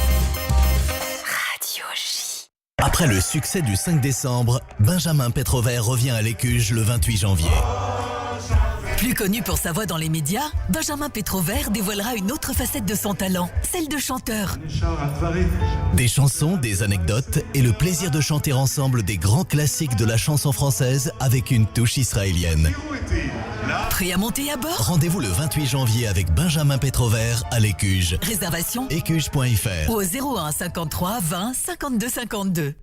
Radio J. Après le succès du 5 décembre, Benjamin Pétrover revient à l'Écuge le 28 janvier. Plus connu pour sa voix dans les médias, Benjamin Pétrover dévoilera une autre facette de son talent, celle de chanteur. Des chansons, des anecdotes et le plaisir de chanter ensemble des grands classiques de la chanson française avec une touche israélienne. Prêt à monter à bord? Rendez-vous le 28 janvier avec Benjamin Pétrover à l'Écuge. Réservation Écuge.fr. au 01 53 20 52 52.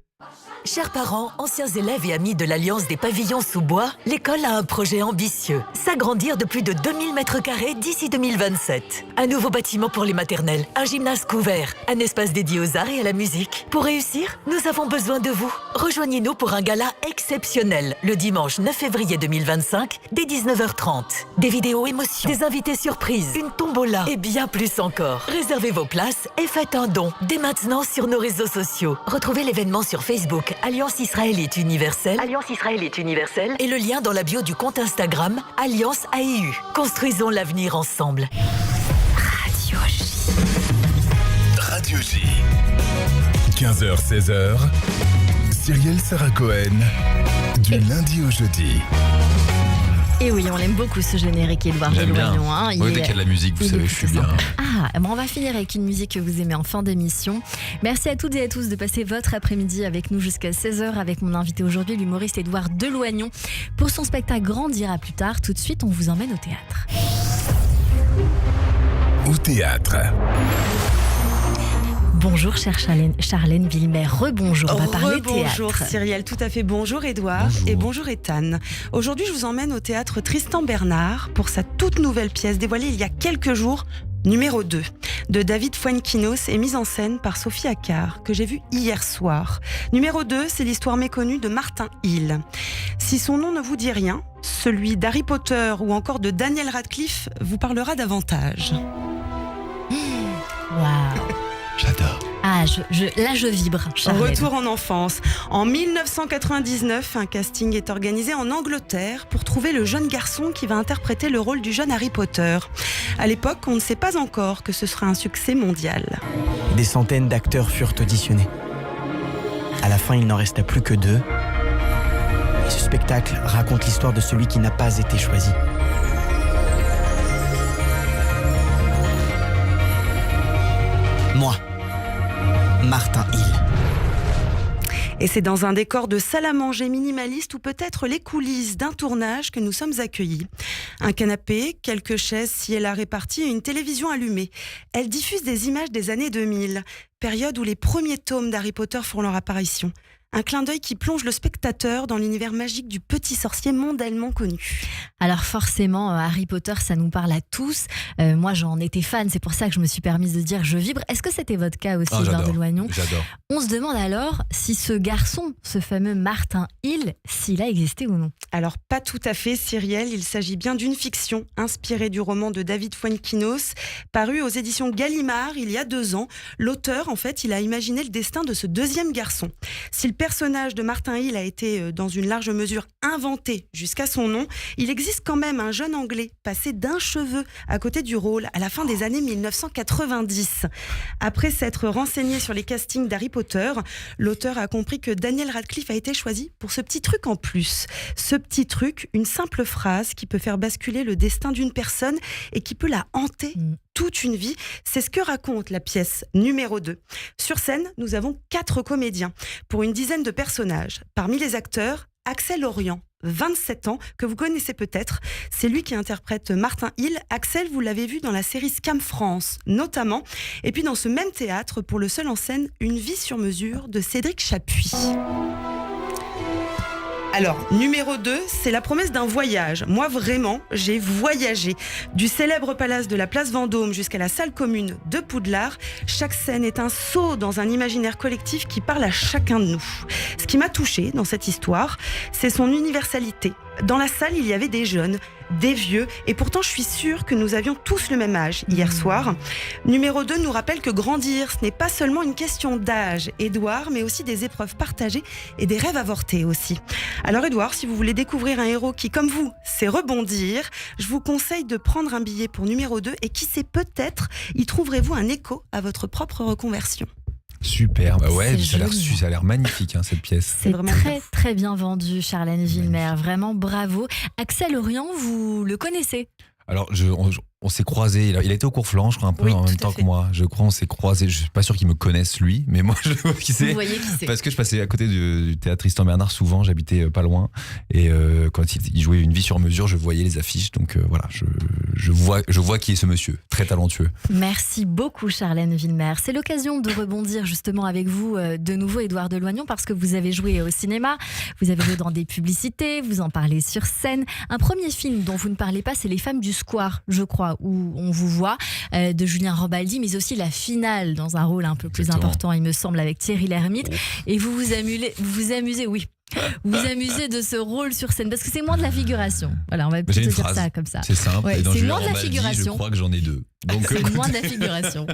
Chers parents, anciens élèves et amis de l'Alliance des pavillons sous bois, l'école a un projet ambitieux. S'agrandir de plus de 2000 m² d'ici 2027. Un nouveau bâtiment pour les maternelles, un gymnase couvert, un espace dédié aux arts et à la musique. Pour réussir, nous avons besoin de vous. Rejoignez-nous pour un gala exceptionnel, le dimanche 9 février 2025, dès 19h30. Des vidéos émotions, des invités surprises, une tombola et bien plus encore. Réservez vos places et faites un don, dès maintenant sur nos réseaux sociaux. Retrouvez l'événement sur Facebook, Alliance israélite universelle, et le lien dans la bio du compte Instagram Alliance AEU. Construisons l'avenir ensemble. Radio J. Radio J. 15h-16h, Cyrielle Sarah Cohen, du lundi au jeudi. Et oui, on l'aime beaucoup ce générique, Édouard J'aime bien. Deloignon. Hein. Oui, dès qu'il y a de la musique, vous il savez, est je suis plutôt bien. sympa. Ah, bon, on va finir avec une musique que vous aimez en fin d'émission. Merci à toutes et à tous de passer votre après-midi avec nous jusqu'à 16h avec mon invité aujourd'hui, l'humoriste Édouard Deloignon, pour son spectacle Grandira plus tard. Tout de suite, on vous emmène au théâtre. Au théâtre. Bonjour chère Charlène Villemer, rebonjour, on va parler Bonjour théâtre. Cyrielle, tout à fait. Bonjour Édouard et bonjour Ethan. Aujourd'hui, je vous emmène au théâtre Tristan Bernard pour sa toute nouvelle pièce dévoilée il y a quelques jours, numéro 2, de David Fuenquinos et mise en scène par Sophie Accard, que j'ai vue hier soir. Numéro 2, c'est l'histoire méconnue de Martin Hill. Si son nom ne vous dit rien, celui d'Harry Potter ou encore de Daniel Radcliffe vous parlera davantage. Waouh. J'adore. Ah, là je vibre, Charlène. Retour en enfance. En 1999, un casting est organisé en Angleterre pour trouver le jeune garçon qui va interpréter le rôle du jeune Harry Potter. À l'époque, on ne sait pas encore que ce sera un succès mondial. Des centaines d'acteurs furent auditionnés. À la fin, il n'en resta plus que 2. Et ce spectacle raconte l'histoire de celui qui n'a pas été choisi. Moi, Martin Hill. Et c'est dans un décor de salle à manger minimaliste ou peut-être les coulisses d'un tournage que nous sommes accueillis. Un canapé, quelques chaises si elle a réparties et une télévision allumée. Elle diffuse des images des années 2000, période où les premiers tomes d'Harry Potter font leur apparition. Un clin d'œil qui plonge le spectateur dans l'univers magique du petit sorcier mondialement connu. Alors forcément, Harry Potter, ça nous parle à tous. Moi, j'en étais fan, c'est pour ça que je me suis permise de dire je vibre. Est-ce que c'était votre cas aussi, Édouard Deloignon ? J'adore. On se demande alors si ce garçon, ce fameux Martin Hill, s'il a existé ou non. Alors pas tout à fait, Cyrielle, il s'agit bien d'une fiction inspirée du roman de David Fuenquinos, paru aux éditions Gallimard il y a 2 ans. L'auteur, en fait, il a imaginé le destin de ce deuxième garçon. Si le personnage de Martin Hill a été dans une large mesure inventé jusqu'à son nom, il existe quand même un jeune Anglais passé d'un cheveu à côté du rôle à la fin des années 1990. Après s'être renseigné sur les castings d'Harry Potter, l'auteur a compris que Daniel Radcliffe a été choisi pour ce petit truc en plus. Ce petit truc, une simple phrase qui peut faire basculer le destin d'une personne et qui peut la hanter toute une vie. C'est ce que raconte la pièce numéro 2. Sur scène, nous avons 4 comédiens pour une dizaine de personnages. Parmi les acteurs, Axel Orion, 27 ans, que vous connaissez peut-être. C'est lui qui interprète Martin Hill. Axel, vous l'avez vu dans la série Scam France, notamment. Et puis dans ce même théâtre, pour le seul en scène, Une vie sur mesure de Cédric Chapuis. Alors, numéro 2, c'est la promesse d'un voyage. Moi, vraiment, j'ai voyagé. Du célèbre palace de la place Vendôme jusqu'à la salle commune de Poudlard, chaque scène est un saut dans un imaginaire collectif qui parle à chacun de nous. Ce qui m'a touchée dans cette histoire, c'est son universalité. Dans la salle, il y avait des jeunes, des vieux, et pourtant je suis sûre que nous avions tous le même âge hier soir. Numéro 2 nous rappelle que grandir, ce n'est pas seulement une question d'âge, Édouard, mais aussi des épreuves partagées et des rêves avortés aussi. Alors Édouard, si vous voulez découvrir un héros qui, comme vous, sait rebondir, je vous conseille de prendre un billet pour numéro 2 et qui sait, peut-être y trouverez-vous un écho à votre propre reconversion. Super, bah ouais, C'est ça a l'air magnifique cette pièce. C'est très très bien vendu, Charlène Villemer, vraiment bravo. Axel Orion, vous le connaissez ? Alors, on s'est croisés, il a été au cours Flanc, je crois, un peu en même temps que moi. Je crois on s'est croisés, je suis pas sûr qu'il me connaisse lui, mais moi je vois qui c'est. Vous voyez qui c'est. Parce que je passais à côté du théâtre Tristan Bernard souvent, j'habitais pas loin. Et quand il jouait Une vie sur mesure, je voyais les affiches. Donc voilà, je vois qui est ce monsieur, très talentueux. Merci beaucoup Charlène Villemer. C'est l'occasion de rebondir justement avec vous de nouveau, Édouard Deloignon, parce que vous avez joué au cinéma, vous avez joué dans des publicités, vous en parlez sur scène. Un premier film dont vous ne parlez pas, c'est Les Femmes du Square, je crois, où on vous voit, de Julien Rambaldi, mais aussi la finale dans un rôle un peu plus important, il me semble, avec Thierry Lhermitte. Et vous vous amusez de ce rôle sur scène, parce que c'est moins de la figuration. Voilà, on va plutôt dire ça comme ça. C'est simple. Ouais, et dans c'est Julien moins de la Rambaldi, figuration. je crois que j'en ai 2. Donc, c'est moins de la figuration.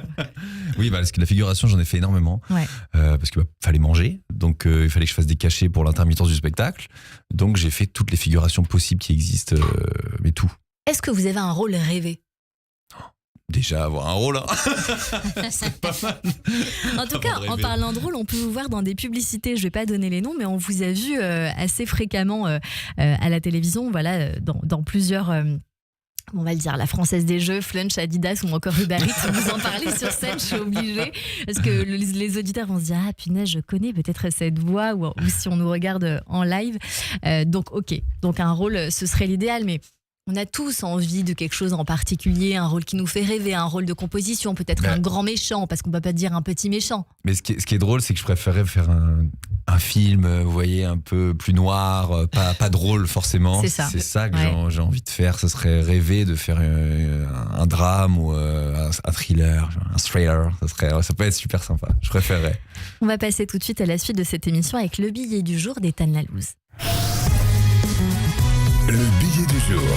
Oui, parce que la figuration, j'en ai fait énormément. Ouais. Parce qu'il fallait manger. Donc, il fallait que je fasse des cachets pour l'intermittence du spectacle. Donc, j'ai fait toutes les figurations possibles qui existent, mais tout. Est-ce que vous avez un rôle rêvé ? Déjà avoir un rôle, c'est pas mal. En tout cas, en parlant de rôle, on peut vous voir dans des publicités. Je vais pas donner les noms, mais on vous a vu assez fréquemment à la télévision, voilà, dans plusieurs. On va le dire, la Française des Jeux, Flunch, Adidas ou encore Uber Eats. Vous en parlez sur scène, je suis obligée. Parce que les auditeurs vont se dire, ah punaise, je connais peut-être cette voix, ou si on nous regarde en live. Donc ok, donc un rôle, ce serait l'idéal, mais on a tous envie de quelque chose en particulier, un rôle qui nous fait rêver, un rôle de composition, peut-être un grand méchant, parce qu'on ne peut pas dire un petit méchant. Mais ce qui est drôle, c'est que je préférais faire un film, vous voyez, un peu plus noir, pas drôle forcément. C'est ça que j'ai envie de faire. Ce serait rêver de faire un drame ou un thriller, un thriller. Ça peut être super sympa. Je préférerais. On va passer tout de suite à la suite de cette émission avec le billet du jour d'Ethan Lalouse. Le billet du jour.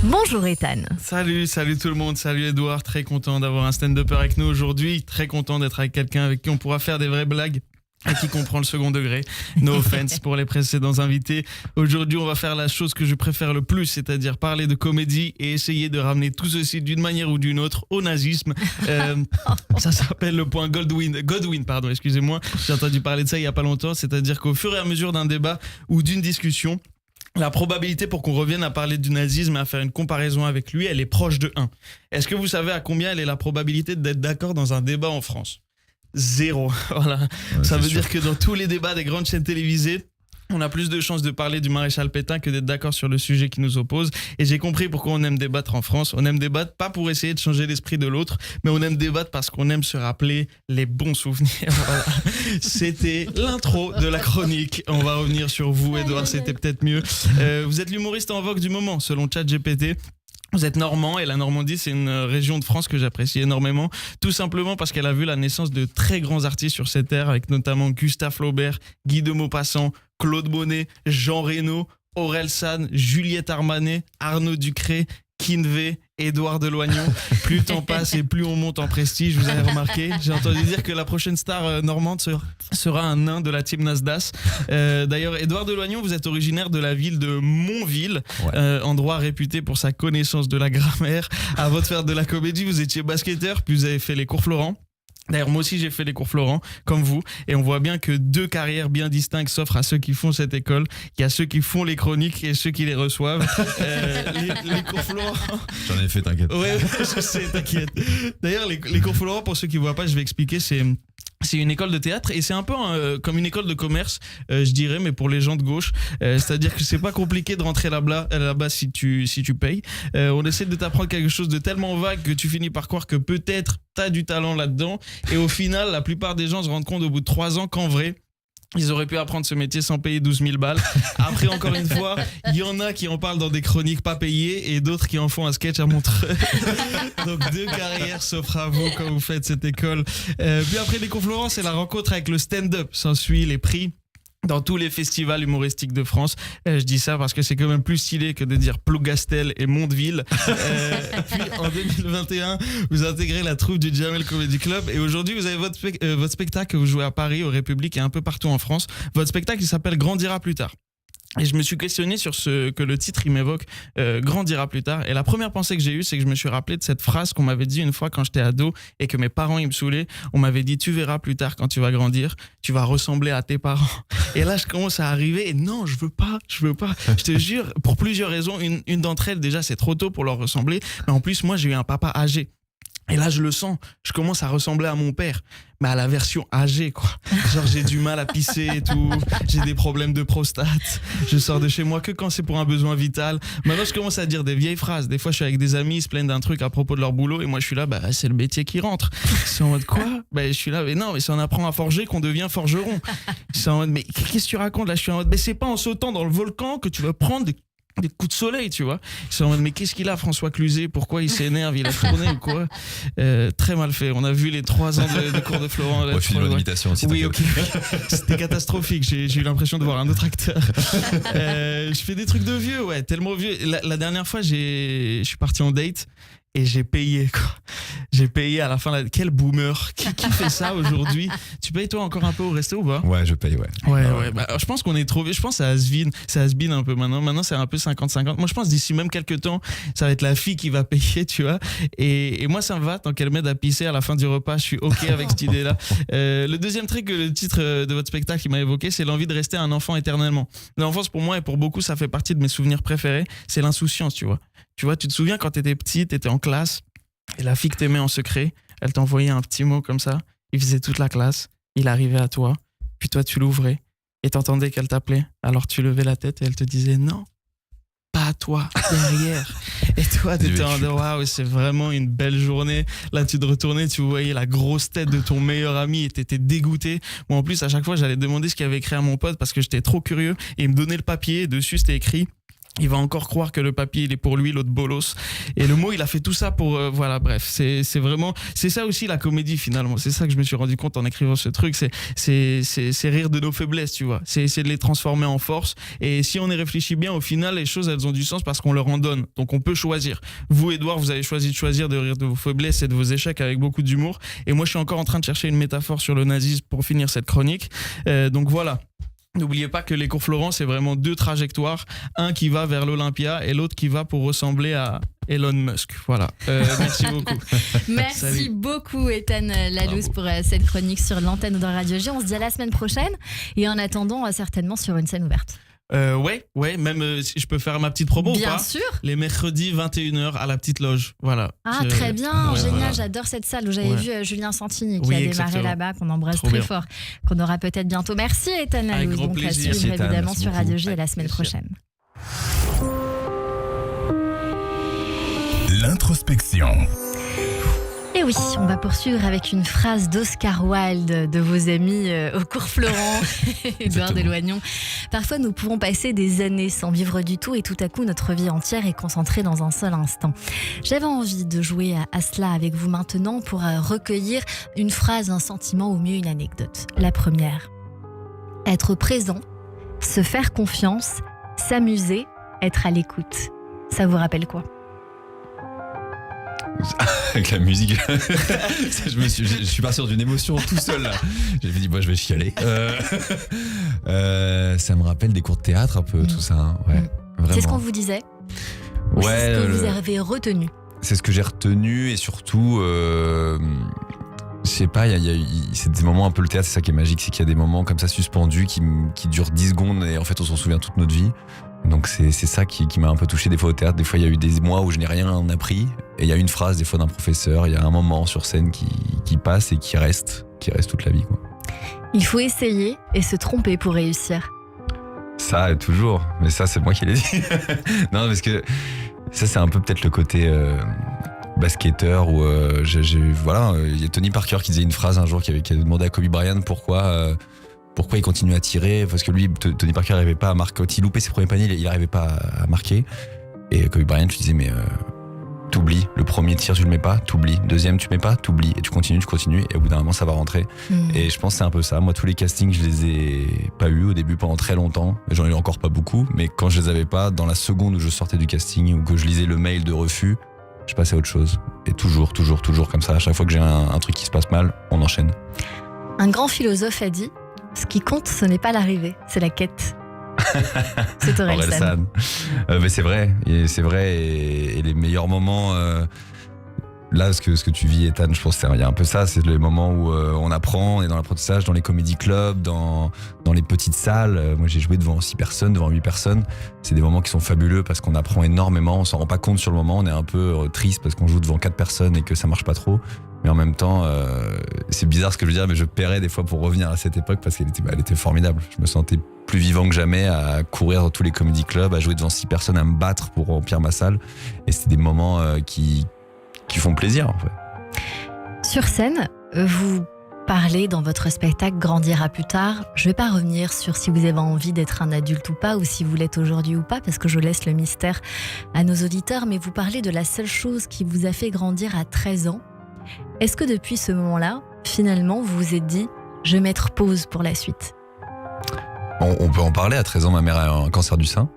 Bonjour Ethan. Salut tout le monde, salut Edouard, très content d'avoir un stand-upper avec nous aujourd'hui, très content d'être avec quelqu'un avec qui on pourra faire des vraies blagues et qui comprend le second degré. No offense pour les précédents invités. Aujourd'hui, on va faire la chose que je préfère le plus, c'est-à-dire parler de comédie et essayer de ramener tout ceci d'une manière ou d'une autre au nazisme. Ça s'appelle le point Godwin, excusez-moi. J'ai entendu parler de ça il y a pas longtemps, c'est-à-dire qu'au fur et à mesure d'un débat ou d'une discussion, la probabilité pour qu'on revienne à parler du nazisme et à faire une comparaison avec lui, elle est proche de 1. Est-ce que vous savez à combien elle est la probabilité d'être d'accord dans un débat en France ? 0. Voilà. Ouais, ça veut sûr. dire que dans tous les débats des grandes chaînes télévisées, on a plus de chances de parler du maréchal Pétain que d'être d'accord sur le sujet qui nous oppose. Et j'ai compris pourquoi on aime débattre en France. On aime débattre pas pour essayer de changer l'esprit de l'autre, mais on aime débattre parce qu'on aime se rappeler les bons souvenirs. Voilà. C'était l'intro de la chronique. On va revenir sur vous, Edouard, c'était peut-être mieux. Vous êtes l'humoriste en vogue du moment, selon ChatGPT. Vous êtes normand et la Normandie, c'est une région de France que j'apprécie énormément, tout simplement parce qu'elle a vu la naissance de très grands artistes sur cette terre, avec notamment Gustave Flaubert, Guy de Maupassant, Claude Monet, Jean Reno, Aurel San, Juliette Armanet, Arnaud Ducré, Kinvey, Édouard Deloignon. Plus le temps passe et plus on monte en prestige, vous avez remarqué. J'ai entendu dire que la prochaine star normande sera un nain de la team Nasdaq. D'ailleurs, Édouard Deloignon, vous êtes originaire de la ville de Montville, endroit réputé pour sa connaissance de la grammaire. Avant de faire de la comédie, vous étiez basketteur, puis vous avez fait les cours Florent. D'ailleurs, moi aussi, j'ai fait les cours Florent, comme vous, et on voit bien que deux carrières bien distinctes s'offrent à ceux qui font cette école. Il y a ceux qui font les chroniques et ceux qui les reçoivent. Les cours Florent... J'en ai fait, t'inquiète. Ouais, je sais, t'inquiète. D'ailleurs, les cours Florent, pour ceux qui ne voient pas, je vais expliquer, c'est une école de théâtre et c'est un peu comme une école de commerce, je dirais, mais pour les gens de gauche. C'est-à-dire que c'est pas compliqué de rentrer là-bas si tu payes. On essaie de t'apprendre quelque chose de tellement vague que tu finis par croire que peut-être t'as du talent là-dedans. Et au final, la plupart des gens se rendent compte au bout de 3 ans qu'en vrai, ils auraient pu apprendre ce métier sans payer 12 000 balles. Après, encore une fois, il y en a qui en parlent dans des chroniques pas payées et d'autres qui en font un sketch à Montreux. Donc 2 carrières s'offrent à vous quand vous faites cette école. Puis après les cours Florent, c'est la rencontre avec le stand-up. S'ensuit les prix dans tous les festivals humoristiques de France. Je dis ça parce que c'est quand même plus stylé que de dire Plougastel et Mondeville. Puis en 2021, vous intégrez la troupe du Jamel Comedy Club et aujourd'hui vous avez votre spectacle que vous jouez à Paris, au République et un peu partout en France. Votre spectacle il s'appelle Grandira plus tard. Et je me suis questionné sur ce que le titre il m'évoque, Grandira plus tard. Et la première pensée que j'ai eue, c'est que je me suis rappelé de cette phrase qu'on m'avait dit une fois quand j'étais ado et que mes parents ils me saoulaient. On m'avait dit tu verras plus tard quand tu vas grandir, tu vas ressembler à tes parents. Et là je commence à arriver et non je veux pas. Je te jure, pour plusieurs raisons. Une d'entre elles déjà c'est trop tôt pour leur ressembler. Mais en plus moi j'ai eu un papa âgé. Et là, je le sens, je commence à ressembler à mon père, mais à la version âgée, quoi. Genre, j'ai du mal à pisser et tout, j'ai des problèmes de prostate, je sors de chez moi que quand c'est pour un besoin vital. Maintenant, je commence à dire des vieilles phrases. Des fois, je suis avec des amis, ils se plaignent d'un truc à propos de leur boulot, et moi, je suis là, c'est le métier qui rentre. C'est en mode, quoi ? Je suis là, mais non, mais c'est en apprenant à forger qu'on devient forgeron. C'est en mode, mais qu'est-ce que tu racontes là ? Je suis en mode, mais c'est pas en sautant dans le volcan que tu vas prendre des coups de soleil, tu vois. Ils sont en mode, mais qu'est-ce qu'il a, François Cluzet ? Pourquoi il s'énerve ? Il a tourné ou quoi ? Très mal fait. On a vu les 3 ans de cours de Florent. Moi, je suis une imitation aussi. Oui, ok. C'était catastrophique. J'ai eu l'impression de voir un autre acteur. Je fais des trucs de vieux, ouais, tellement vieux. La dernière fois, je suis parti en date. Et j'ai payé, quoi. J'ai payé à la fin. Quel boomer. Qui fait ça aujourd'hui ? Tu payes toi encore un peu au resto ou pas ? Ouais, je paye, ouais. Ouais. Je pense qu'on est trop vieux. Je pense que ça has been un peu maintenant. Maintenant, c'est un peu 50-50. Moi, je pense d'ici même quelques temps, ça va être la fille qui va payer, tu vois. Et moi, ça me va tant qu'elle m'aide à pisser à la fin du repas. Je suis OK avec cette idée-là. Le deuxième truc que le titre de votre spectacle qui m'a évoqué, c'est l'envie de rester un enfant éternellement. L'enfance, pour moi et pour beaucoup, ça fait partie de mes souvenirs préférés. C'est l'insouciance, tu vois. Tu vois, tu te souviens quand t'étais petit, t'étais en classe, et la fille que t'aimais en secret, elle t'envoyait un petit mot comme ça, il faisait toute la classe, il arrivait à toi, puis toi tu l'ouvrais, et t'entendais qu'elle t'appelait, alors tu levais la tête et elle te disait non, pas à toi, derrière. Et toi t'étais en mode waouh, c'est vraiment une belle journée. Là tu te retournais, tu voyais la grosse tête de ton meilleur ami et t'étais dégoûté. Moi en plus à chaque fois j'allais demander ce qu'il avait écrit à mon pote parce que j'étais trop curieux, et il me donnait le papier, et dessus c'était écrit: il va encore croire que le papier il est pour lui, l'autre bolos. Et le mot il a fait tout ça pour voilà, bref, c'est vraiment, c'est ça aussi la comédie finalement. C'est ça que je me suis rendu compte en écrivant ce truc, c'est rire de nos faiblesses, tu vois. C'est essayer de les transformer en force. Et si on y réfléchit bien, au final les choses elles ont du sens parce qu'on leur en donne. Donc on peut choisir. Vous Edouard, vous avez choisi de choisir de rire de vos faiblesses et de vos échecs avec beaucoup d'humour. Et moi je suis encore en train de chercher une métaphore sur le nazisme pour finir cette chronique. Donc voilà. N'oubliez pas que les cours Florent, c'est vraiment 2 trajectoires. Un qui va vers l'Olympia et l'autre qui va pour ressembler à Elon Musk. Voilà. Merci beaucoup. Merci beaucoup, Ethan Lalouz, pour cette chronique sur l'antenne de Radio G. On se dit à la semaine prochaine. Et en attendant, certainement sur une scène ouverte. Ouais, même si je peux faire ma petite promo ou Bien pas. sûr. Les mercredis 21h à la petite loge. Voilà. Ah, très bien, Ouais, génial, voilà. j'adore cette salle où j'avais vu Julien Santini qui Oui, a démarré exactement. là-bas, qu'on embrasse Trop très bien. fort, qu'on aura peut-être bientôt. Merci Ethan Avec Lalouz, grand donc à plaisir. suivre Merci, Ethan, évidemment merci sur beaucoup. Radio J et la semaine prochaine. L'introspection. Et oui, on va poursuivre avec une phrase d'Oscar Wilde de vos amis au cours Florent, Édouard Deloignon. Parfois, nous pouvons passer des années sans vivre du tout et tout à coup, notre vie entière est concentrée dans un seul instant. J'avais envie de jouer à cela avec vous maintenant pour recueillir une phrase, un sentiment ou mieux une anecdote. La première, être présent, se faire confiance, s'amuser, être à l'écoute. Ça vous rappelle quoi ? Avec la musique. Je suis parti sur une émotion tout seul là. J'ai dit, je vais chialer. Ça me rappelle des cours de théâtre un peu, tout ça. Hein. Ouais, vraiment. C'est ce qu'on vous disait ? Ou c'est ce que vous avez retenu ? C'est ce que j'ai retenu et surtout, je sais pas, c'est des moments un peu le théâtre, c'est ça qui est magique, c'est qu'il y a des moments comme ça suspendus qui durent 10 secondes et en fait on s'en souvient toute notre vie. Donc c'est ça qui m'a un peu touché des fois au théâtre. Des fois il y a eu des mois où je n'ai rien appris et il y a une phrase des fois d'un professeur, il y a un moment sur scène qui passe et qui reste toute la vie, quoi. Il faut essayer et se tromper pour réussir. Ça, toujours. Mais ça, c'est moi qui l'ai dit. Non, parce que ça, c'est un peu peut-être le côté basketteur où il y a Tony Parker qui disait une phrase un jour qui avait demandé à Kobe Bryant pourquoi il continue à tirer, parce que lui, Tony Parker n'arrivait pas à marquer. Quand il loupait ses premiers paniers, il n'arrivait pas à marquer. Et Kobe Bryant lui disait, mais t'oublies, le premier tir tu le mets pas, t'oublies, deuxième tu mets pas, t'oublies, et tu continues, et au bout d'un moment ça va rentrer. Et je pense que c'est un peu ça. Moi, tous les castings, je les ai pas eus au début pendant très longtemps, j'en ai eu encore pas beaucoup, mais quand je les avais pas, dans la seconde où je sortais du casting ou que je lisais le mail de refus, je passais à autre chose. Et toujours comme ça, à chaque fois que j'ai un truc qui se passe mal, on enchaîne. Un grand philosophe a dit, ce qui compte, ce n'est pas l'arrivée, c'est la quête. C'est Orelsan. Mais c'est vrai, et les meilleurs moments, là, ce que tu vis, Ethan, je pense qu'il y a un peu ça, c'est les moments où on apprend, on est dans l'apprentissage, dans les comédie clubs, dans les petites salles. Moi, j'ai joué devant 6 personnes, devant 8 personnes. C'est des moments qui sont fabuleux parce qu'on apprend énormément, on s'en rend pas compte sur le moment, on est un peu triste parce qu'on joue devant 4 personnes et que ça marche pas trop. Mais en même temps, c'est bizarre ce que je veux dire, mais je paierais des fois pour revenir à cette époque parce qu'elle était formidable. Je me sentais plus vivant que jamais à courir dans tous les comédie clubs, à jouer devant 6 personnes, à me battre pour remplir ma salle. Et c'était des moments qui font plaisir, en fait. Sur scène, vous parlez dans votre spectacle Grandir à plus tard. Je ne vais pas revenir sur si vous avez envie d'être un adulte ou pas, ou si vous l'êtes aujourd'hui ou pas, parce que je laisse le mystère à nos auditeurs, mais vous parlez de la seule chose qui vous a fait grandir à 13 ans. Est-ce que depuis ce moment-là, finalement, vous vous êtes dit « je vais mettre pause pour la suite » ? On peut en parler. À 13 ans, ma mère a un cancer du sein.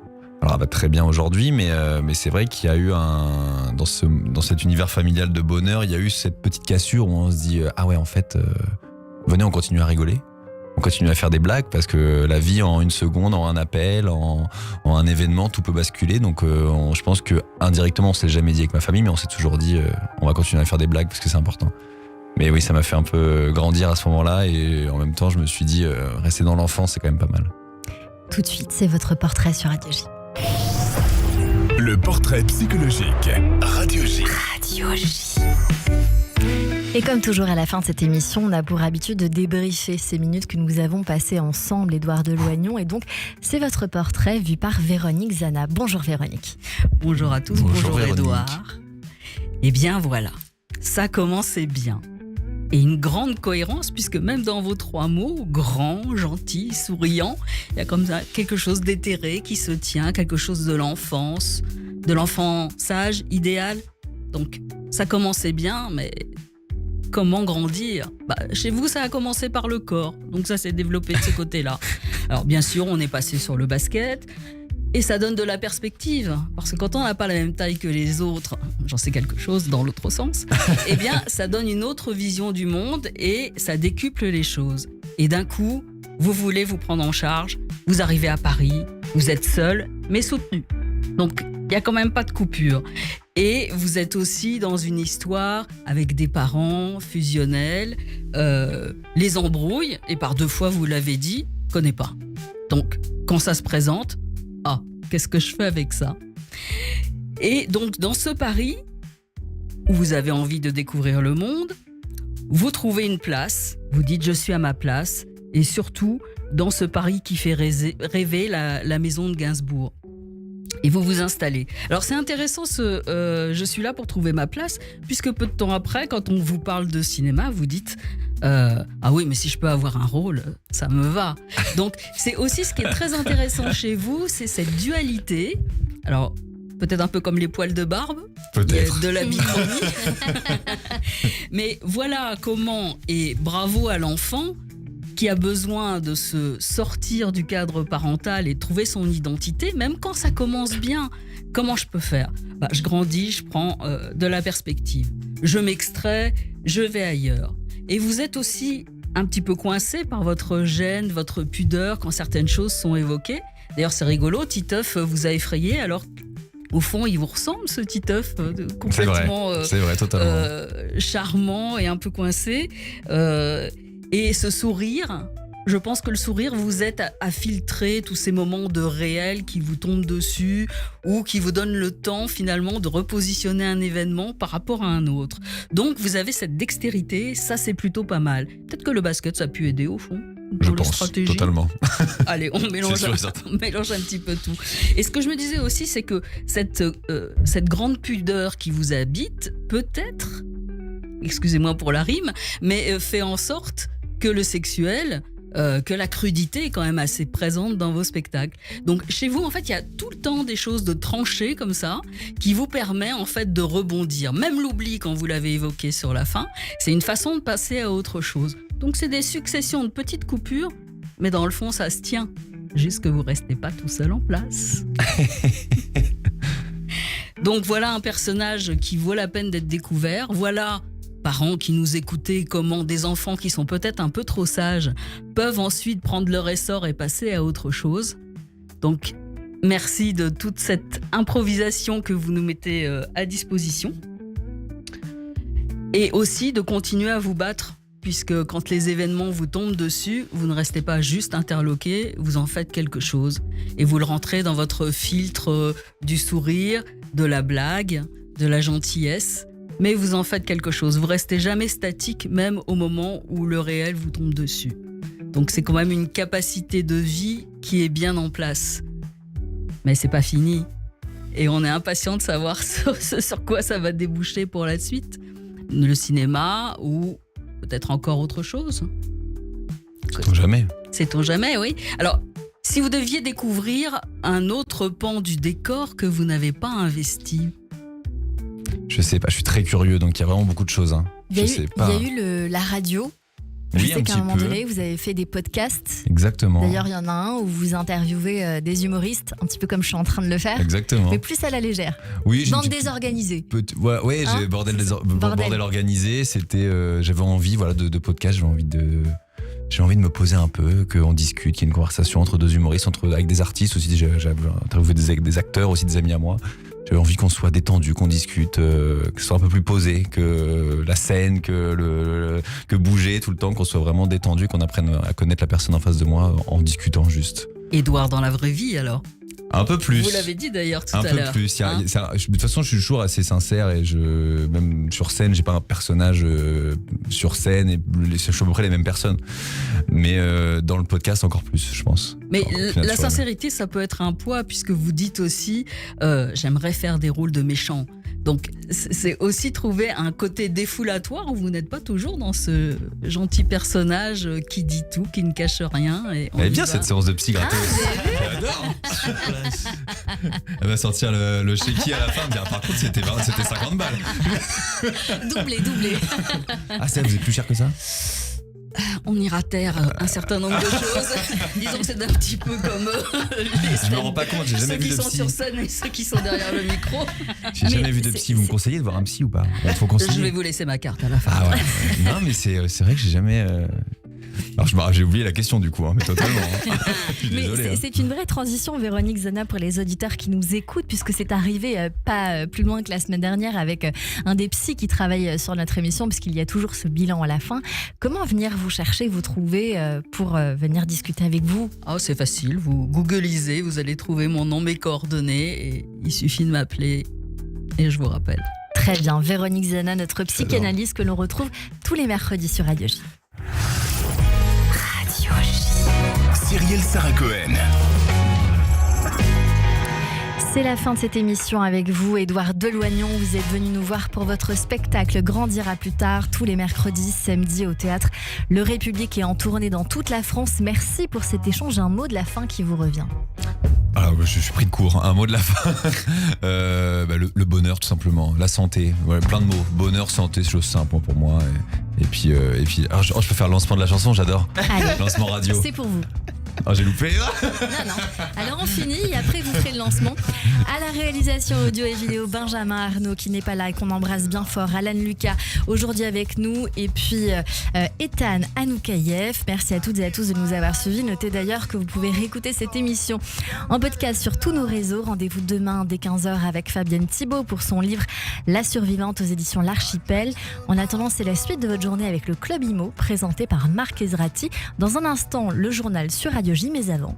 Alors elle va très bien aujourd'hui, mais c'est vrai qu'il y a eu dans cet univers familial de bonheur, il y a eu cette petite cassure où on se dit ah ouais, en fait, venez, on continue à rigoler, on continue à faire des blagues parce que la vie, en une seconde, en un appel, en un événement, tout peut basculer. Donc je pense que indirectement, on se l'est jamais dit avec ma famille, mais on s'est toujours dit on va continuer à faire des blagues parce que c'est important. Mais oui, ça m'a fait un peu grandir à ce moment-là et en même temps, je me suis dit rester dans l'enfance, c'est quand même pas mal. Tout de suite, c'est votre portrait sur Radio J. Le portrait psychologique. Radio J. Radio J. Et comme toujours à la fin de cette émission, on a pour habitude de débriefer ces minutes que nous avons passées ensemble, Édouard Deloignon. Et donc, c'est votre portrait vu par Véronique Zana. Bonjour Véronique. Bonjour à tous, bonjour Édouard. Eh bien voilà, ça commençait bien. Et une grande cohérence, puisque même dans vos 3 mots, grand, gentil, souriant, il y a comme ça quelque chose d'éthéré qui se tient, quelque chose de l'enfance, de l'enfant sage, idéal. Donc ça commençait bien, mais comment grandir ? Chez vous, ça a commencé par le corps, donc ça s'est développé de ce côté-là. Alors bien sûr, on est passé sur le basket, et ça donne de la perspective, parce que quand on n'a pas la même taille que les autres, j'en sais quelque chose dans l'autre sens, eh bien ça donne une autre vision du monde et ça décuple les choses. Et d'un coup, vous voulez vous prendre en charge, vous arrivez à Paris, vous êtes seul, mais soutenu. Donc il n'y a quand même pas de coupure. Et vous êtes aussi dans une histoire avec des parents fusionnels, les embrouilles, et par 2 fois vous l'avez dit, connais pas. Donc, quand ça se présente, qu'est-ce que je fais avec ça ? Et donc, dans ce pari, où vous avez envie de découvrir le monde, vous trouvez une place, vous dites « je suis à ma place », et surtout, dans ce pari qui fait rêver la maison de Gainsbourg. Et vous vous installez. Alors c'est intéressant je suis là pour trouver ma place, puisque peu de temps après, quand on vous parle de cinéma, vous dites ah oui, mais si je peux avoir un rôle, ça me va. Donc c'est aussi ce qui est très intéressant chez vous, c'est cette dualité. Alors peut-être un peu comme les poils de barbe, peut-être. De la bichromie. Mais voilà comment, et bravo à l'enfant qui a besoin de se sortir du cadre parental et de trouver son identité, même quand ça commence bien. Comment je peux faire ? Je grandis, je prends de la perspective. Je m'extrais, je vais ailleurs. Et vous êtes aussi un petit peu coincé par votre gêne, votre pudeur quand certaines choses sont évoquées. D'ailleurs, c'est rigolo, Titeuf vous a effrayé alors au fond, il vous ressemble, ce Titeuf, complètement c'est vrai, totalement. Charmant et un peu coincé. Et ce sourire, je pense que le sourire vous aide à filtrer tous ces moments de réel qui vous tombent dessus ou qui vous donnent le temps finalement de repositionner un événement par rapport à un autre. Donc vous avez cette dextérité, ça c'est plutôt pas mal. Peut-être que le basket ça a pu aider au fond. Je pense, totalement. Allez, on mélange un petit peu tout. Et ce que je me disais aussi, c'est que cette grande pudeur qui vous habite, peut-être, excusez-moi pour la rime, mais fait en sorte que le sexuel, que la crudité est quand même assez présente dans vos spectacles. Donc chez vous, en fait, il y a tout le temps des choses de tranchées comme ça, qui vous permet en fait de rebondir. Même l'oubli, quand vous l'avez évoqué sur la fin, c'est une façon de passer à autre chose. Donc c'est des successions de petites coupures, mais dans le fond, ça se tient. Juste que vous restez pas tout seul en place. Donc voilà un personnage qui vaut la peine d'être découvert. Voilà, parents qui nous écoutez, comment des enfants qui sont peut-être un peu trop sages peuvent ensuite prendre leur essor et passer à autre chose. Donc merci de toute cette improvisation que vous nous mettez à disposition. Et aussi de continuer à vous battre, puisque quand les événements vous tombent dessus, vous ne restez pas juste interloqué, vous en faites quelque chose. Et vous le rentrez dans votre filtre du sourire, de la blague, de la gentillesse, mais vous en faites quelque chose. Vous restez jamais statique, même au moment où le réel vous tombe dessus. Donc c'est quand même une capacité de vie qui est bien en place. Mais c'est pas fini. Et on est impatient de savoir sur quoi ça va déboucher pour la suite. Le cinéma ou peut-être encore autre chose. Sait-on jamais. Sait-on jamais, oui. Alors, si vous deviez découvrir un autre pan du décor que vous n'avez pas investi. Je sais pas, je suis très curieux, donc il y a vraiment beaucoup de choses. Il y a eu la radio. Oui, je sais qu'à un moment donné, vous avez fait des podcasts. Exactement. D'ailleurs, il y en a un où vous interviewez des humoristes, un petit peu comme je suis en train de le faire. Exactement. Mais plus à la légère. Oui, bande désorganisée. Ouais, j'ai bordel organisé. C'était, j'avais envie, de podcast. J'ai envie de me poser un peu, qu'on discute, qu'il y ait une conversation entre deux humoristes, avec des artistes aussi. J'avais interviewé des acteurs aussi, des amis à moi. J'avais envie qu'on soit détendu, qu'on discute, que ce soit un peu plus posé, que la scène, que bouger tout le temps, qu'on soit vraiment détendu, qu'on apprenne à connaître la personne en face de moi en discutant juste. Édouard dans la vraie vie alors ? Un peu plus. Vous l'avez dit d'ailleurs tout à l'heure. Un peu plus. De toute façon, je suis toujours assez sincère et même sur scène, j'ai pas un personnage sur scène et je suis à peu près les mêmes personnes. Mais dans le podcast, encore plus, je pense. Mais la sincérité, ça peut être un poids puisque vous dites aussi j'aimerais faire des rôles de méchants. Donc c'est aussi trouver un côté défoulatoire où vous n'êtes pas toujours dans ce gentil personnage qui dit tout, qui ne cache rien. Elle est bien cette séance de psy gratos. J'adore. Elle va sortir le chéquier à la fin et me dire par contre c'était 50 balles. Doublé. Ah ça vous est plus cher que ça ? On ira taire un certain nombre de choses. Disons que c'est un petit peu comme je me rends pas compte, j'ai jamais vu de psy. Ceux qui sont sur scène et ceux qui sont derrière le micro. J'ai jamais vu de psy. Vous me conseillez de voir un psy ou pas ? Je vais vous laisser ma carte à la fin. Ah ouais. Non mais c'est vrai que j'ai jamais. Alors j'ai oublié la question du coup, mais totalement. Je suis Mais désolé. c'est une vraie transition, Véronique Zana, pour les auditeurs qui nous écoutent, puisque c'est arrivé pas plus loin que la semaine dernière avec un des psys qui travaille sur notre émission, puisqu'il y a toujours ce bilan à la fin. Comment venir vous chercher, vous trouver pour venir discuter avec vous? C'est facile, vous googlisez, vous allez trouver mon nom, mes coordonnées, et il suffit de m'appeler et je vous rappelle. Très bien, Véronique Zana, notre psychanalyste que l'on retrouve tous les mercredis sur Radio J. Radio J. Cyrielle Sarah Cohen. C'est la fin de cette émission avec vous, Édouard Deloignon. Vous êtes venu nous voir pour votre spectacle Grandira plus tard, tous les mercredis, samedis au théâtre Le République est en tournée dans toute la France. Merci pour cet échange. Un mot de la fin qui vous revient. Alors, je suis pris de court. Un mot de la fin. Le bonheur, tout simplement. La santé. Voilà, plein de mots. Bonheur, santé, c'est chose simple pour moi. Et puis je peux faire le lancement de la chanson, j'adore. Allez, lancement radio. c'est pour vous. J'ai loupé. Non. Alors on finit et après vous ferez le lancement. À la réalisation audio et vidéo, Benjamin Arnaud qui n'est pas là et qu'on embrasse bien fort. Alan Lucas aujourd'hui avec nous. Et puis Ethan Anoukayev. Merci à toutes et à tous de nous avoir suivis. Notez d'ailleurs que vous pouvez réécouter cette émission en podcast sur tous nos réseaux. Rendez-vous demain dès 15h avec Fabienne Thibault pour son livre La Survivante aux éditions L'Archipel. En attendant, c'est la suite de votre journée avec le Club Imo présenté par Marc Ezrati. Dans un instant, le journal sur Radio J, mais avant.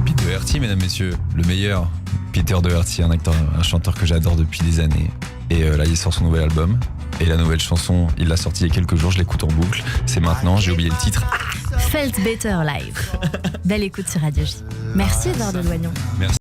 Pete Doherty, mesdames, messieurs, le meilleur. Peter Doherty, un chanteur que j'adore depuis des années. Et là, il sort son nouvel album. Et la nouvelle chanson, il l'a sortie il y a quelques jours, je l'écoute en boucle. C'est maintenant, j'ai oublié le titre. Felt Better Live. Belle écoute sur Radio J. Merci Edouard Deloignon. Merci.